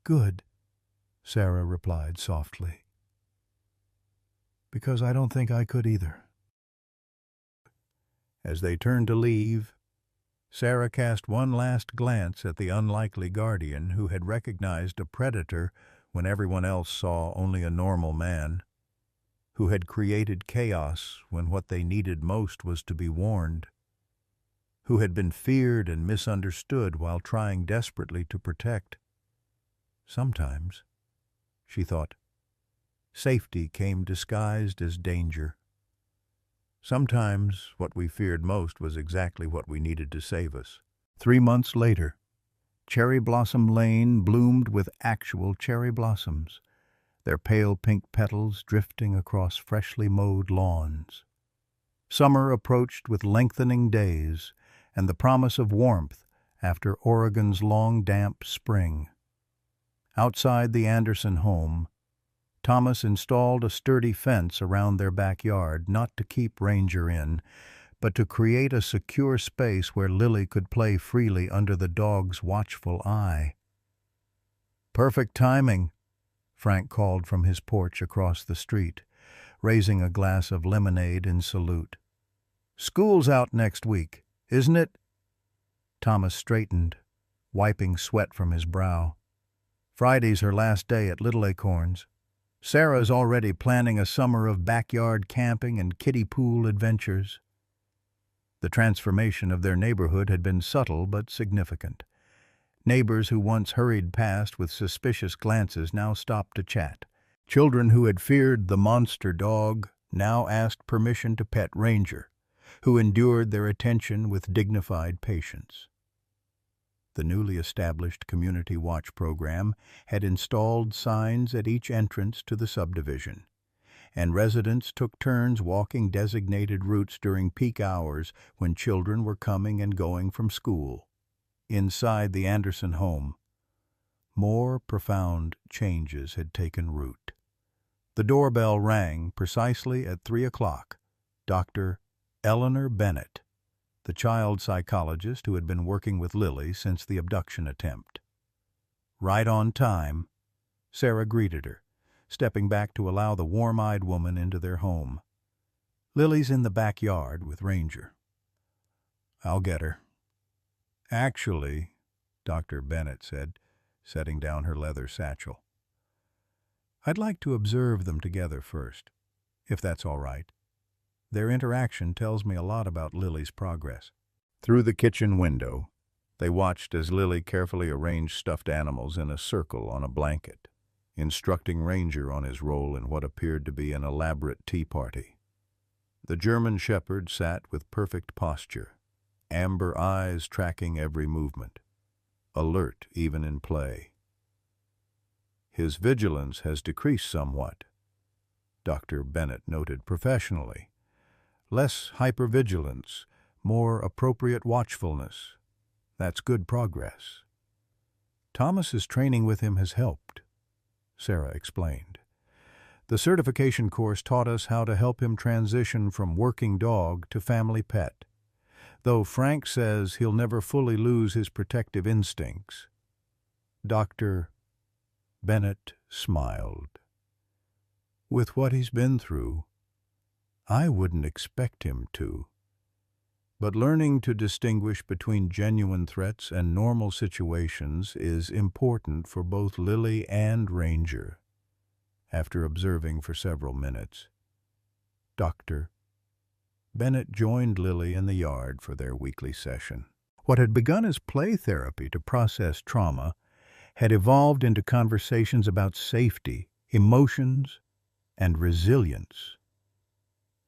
"Good," Sarah replied softly. "Because I don't think I could either." As they turned to leave, Sarah cast one last glance at the unlikely guardian who had recognized a predator when everyone else saw only a normal man, who had created chaos when what they needed most was to be warned, who had been feared and misunderstood while trying desperately to protect. Sometimes, she thought, safety came disguised as danger. Sometimes what we feared most was exactly what we needed to save us. 3 months later, Cherry Blossom Lane bloomed with actual cherry blossoms, their pale pink petals drifting across freshly mowed lawns. Summer approached with lengthening days and the promise of warmth after Oregon's long, damp spring. Outside the Anderson home, Thomas installed a sturdy fence around their backyard, not to keep Ranger in, but to create a secure space where Lily could play freely under the dog's watchful eye. "Perfect timing," Frank called from his porch across the street, raising a glass of lemonade in salute. "School's out next week, isn't it?" Thomas straightened, wiping sweat from his brow. "Friday's her last day at Little Acorns. Sarah's already planning a summer of backyard camping and kiddie pool adventures." The transformation of their neighborhood had been subtle but significant. Neighbors who once hurried past with suspicious glances now stopped to chat. Children who had feared the monster dog now asked permission to pet Ranger, who endured their attention with dignified patience. The newly established Community Watch program had installed signs at each entrance to the subdivision, and residents took turns walking designated routes during peak hours when children were coming and going from school. Inside the Anderson home, more profound changes had taken root. The doorbell rang precisely at 3 o'clock. Dr. Eleanor Bennett, the child psychologist who had been working with Lily since the abduction attempt. Right on time, Sarah greeted her, stepping back to allow the warm-eyed woman into their home. "Lily's in the backyard with Ranger." "I'll get her." "Actually," Dr. Bennett said, setting down her leather satchel, "I'd like to observe them together first, if that's all right. Their interaction tells me a lot about Lily's progress." Through the kitchen window, they watched as Lily carefully arranged stuffed animals in a circle on a blanket, instructing Ranger on his role in what appeared to be an elaborate tea party. The German shepherd sat with perfect posture, amber eyes tracking every movement, alert even in play. His vigilance has decreased somewhat, Dr. Bennett noted professionally. Less hypervigilance, more appropriate watchfulness. That's good progress. Thomas's training with him has helped, Sarah explained. The certification course taught us how to help him transition from working dog to family pet, though Frank says he'll never fully lose his protective instincts. Dr. Bennett smiled. With what he's been through, I wouldn't expect him to. But learning to distinguish between genuine threats and normal situations is important for both Lily and Ranger. After observing for several minutes, Dr. Bennett joined Lily in the yard for their weekly session. What had begun as play therapy to process trauma had evolved into conversations about safety, emotions, and resilience.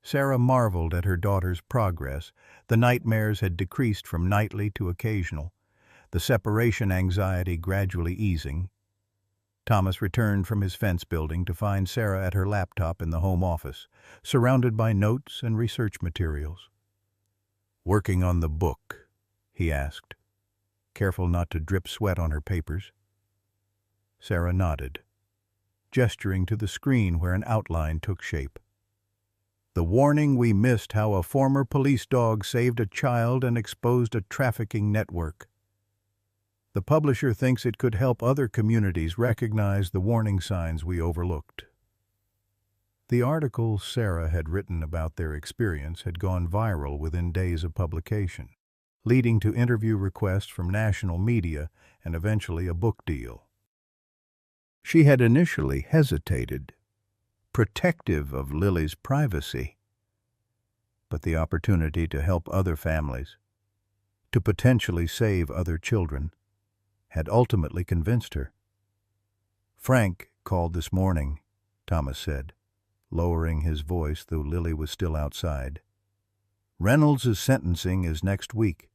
Sarah marveled at her daughter's progress. The nightmares had decreased from nightly to occasional, the separation anxiety gradually easing. Thomas returned from his fence building to find Sarah at her laptop in the home office, surrounded by notes and research materials. "Working on the book?" he asked, careful not to drip sweat on her papers. Sarah nodded, gesturing to the screen where an outline took shape. "The warning we missed how a former police dog saved a child and exposed a trafficking network. The publisher thinks it could help other communities recognize the warning signs we overlooked." The article Sarah had written about their experience had gone viral within days of publication, leading to interview requests from national media and eventually a book deal. She had initially hesitated, protective of Lily's privacy, but the opportunity to help other families, to potentially save other children, had ultimately convinced her. "Frank called this morning," Thomas said, lowering his voice though Lily was still outside. "Reynolds' sentencing is next week,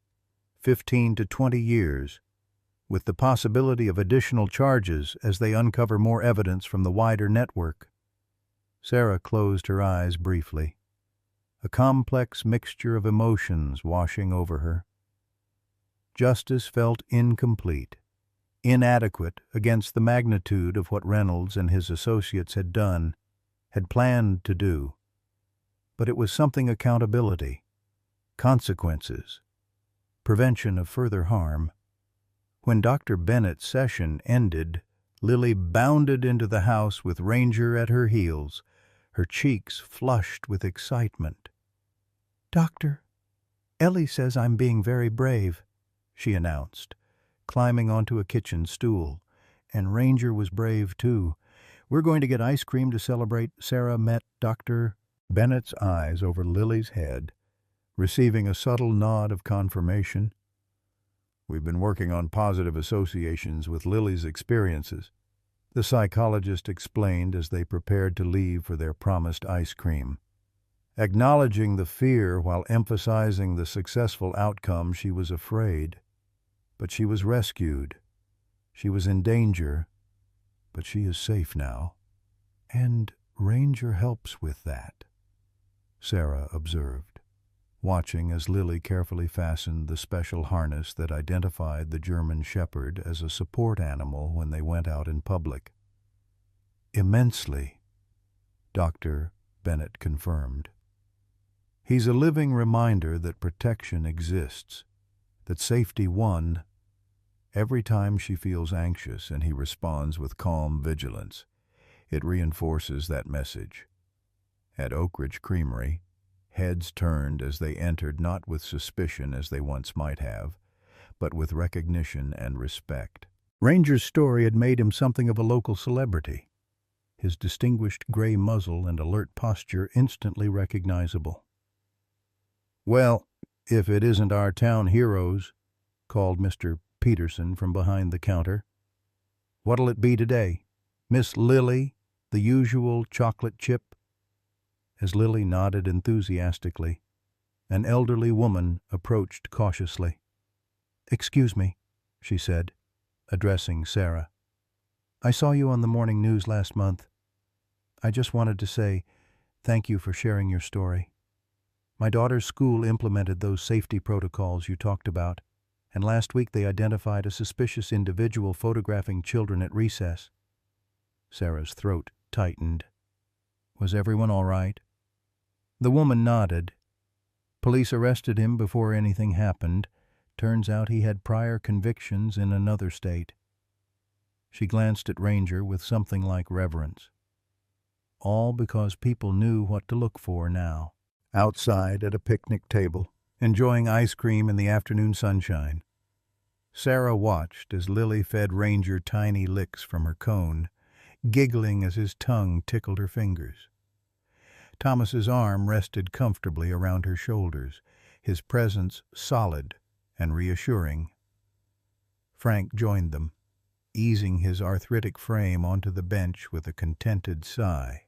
15 to 20 years, with the possibility of additional charges as they uncover more evidence from the wider network." Sarah closed her eyes briefly, a complex mixture of emotions washing over her. Justice felt incomplete, inadequate against the magnitude of what Reynolds and his associates had done, had planned to do. But it was something accountability, consequences, prevention of further harm. When Dr. Bennett's session ended, Lily bounded into the house with Ranger at her heels, her cheeks flushed with excitement. "Doctor, Ellie says I'm being very brave," she announced, climbing onto a kitchen stool. "And Ranger was brave, too. We're going to get ice cream to celebrate Sarah met Dr." Bennett's eyes over Lily's head, receiving a subtle nod of confirmation. "We've been working on positive associations with Lily's experiences," the psychologist explained as they prepared to leave for their promised ice cream. Acknowledging the fear while emphasizing the successful outcome, she was afraid. But she was rescued. She was in danger, but she is safe now. "And Ranger helps with that," Sarah observed, watching as Lily carefully fastened the special harness that identified the German shepherd as a support animal when they went out in public. "Immensely," Dr. Bennett confirmed. "He's a living reminder that protection exists, that safety won. Every time she feels anxious and he responds with calm vigilance, it reinforces that message." At Oak Ridge Creamery, heads turned as they entered not with suspicion as they once might have, but with recognition and respect. Ranger's story had made him something of a local celebrity, his distinguished gray muzzle and alert posture instantly recognizable. "Well, if it isn't our town heroes," called Mr. Peterson from behind the counter. "What'll it be today? Miss Lily, the usual chocolate chip?" As Lily nodded enthusiastically, an elderly woman approached cautiously. "Excuse me," she said, addressing Sarah. "I saw you on the morning news last month. I just wanted to say thank you for sharing your story. My daughter's school implemented those safety protocols you talked about, and last week they identified a suspicious individual photographing children at recess." Sarah's throat tightened. "Was everyone all right?" The woman nodded. "Police arrested him before anything happened. Turns out he had prior convictions in another state." She glanced at Ranger with something like reverence. All because people knew what to look for now. Outside at a picnic table, enjoying ice cream in the afternoon sunshine, Sarah watched as Lily fed Ranger tiny licks from her cone, giggling as his tongue tickled her fingers. Thomas's arm rested comfortably around her shoulders, his presence solid and reassuring. Frank joined them, easing his arthritic frame onto the bench with a contented sigh.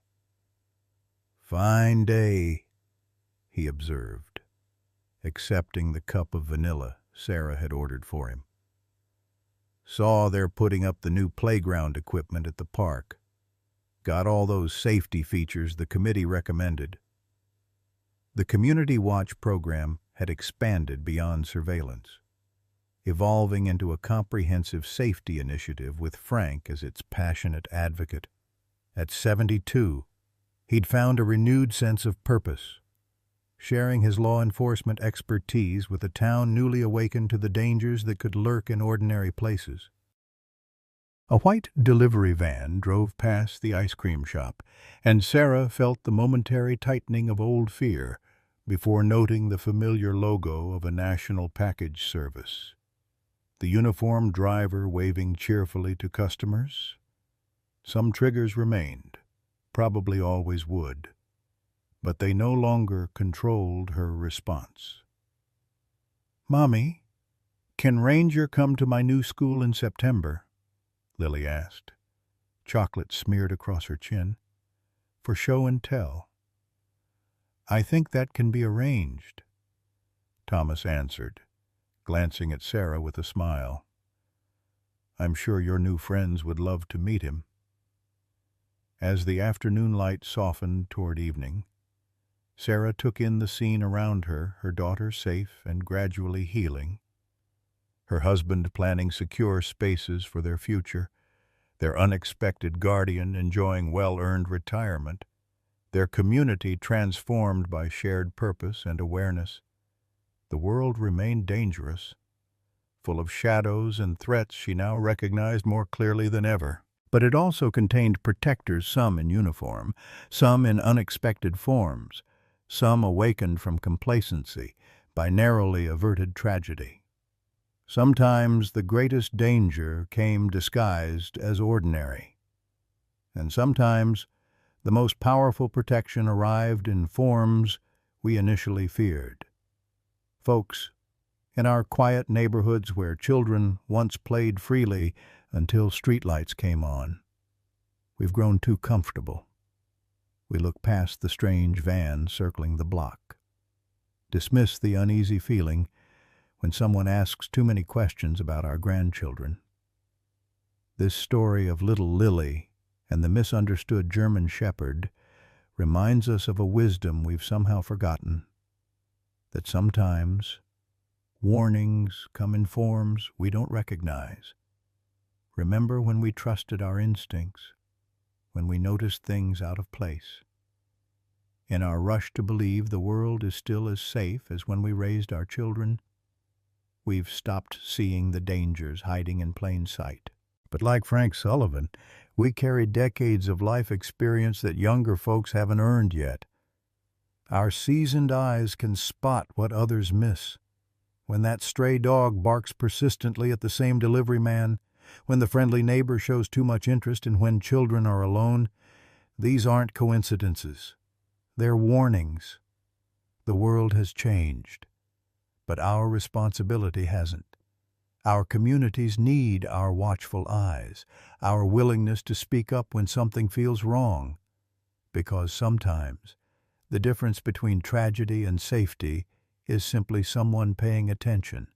"Fine day," he observed, accepting the cup of vanilla Sarah had ordered for him. "Saw they're putting up the new playground equipment at the park. Got all those safety features the committee recommended." The Community Watch program had expanded beyond surveillance, evolving into a comprehensive safety initiative with Frank as its passionate advocate. At 72, he'd found a renewed sense of purpose, sharing his law enforcement expertise with a town newly awakened to the dangers that could lurk in ordinary places. A white delivery van drove past the ice cream shop, and Sarah felt the momentary tightening of old fear before noting the familiar logo of a national package service. The uniformed driver waving cheerfully to customers. Some triggers remained, probably always would, but they no longer controlled her response. "Mommy, can Ranger come to my new school in September?" Lily asked, chocolate smeared across her chin. "For show and tell." "I think that can be arranged," Thomas answered, glancing at Sarah with a smile. "I'm sure your new friends would love to meet him." As the afternoon light softened toward evening, Sarah took in the scene around her, her daughter safe and gradually healing, her husband planning secure spaces for their future, their unexpected guardian enjoying well-earned retirement, their community transformed by shared purpose and awareness. The world remained dangerous, full of shadows and threats she now recognized more clearly than ever. But it also contained protectors, some in uniform, some in unexpected forms, some awakened from complacency by narrowly averted tragedy. Sometimes the greatest danger came disguised as ordinary, and sometimes the most powerful protection arrived in forms we initially feared. Folks, in our quiet neighborhoods where children once played freely until streetlights came on, we've grown too comfortable. We look past the strange van circling the block, dismiss the uneasy feeling when someone asks too many questions about our grandchildren. This story of little Lily and the misunderstood German shepherd reminds us of a wisdom we've somehow forgotten, that sometimes warnings come in forms we don't recognize. Remember when we trusted our instincts, when we noticed things out of place. In our rush to believe the world is still as safe as when we raised our children, we've stopped seeing the dangers hiding in plain sight. But like Frank Sullivan, we carry decades of life experience that younger folks haven't earned yet. Our seasoned eyes can spot what others miss. When that stray dog barks persistently at the same delivery man, when the friendly neighbor shows too much interest in when children are alone, these aren't coincidences. They're warnings. The world has changed, but our responsibility hasn't. Our communities need our watchful eyes, our willingness to speak up when something feels wrong, because sometimes the difference between tragedy and safety is simply someone paying attention.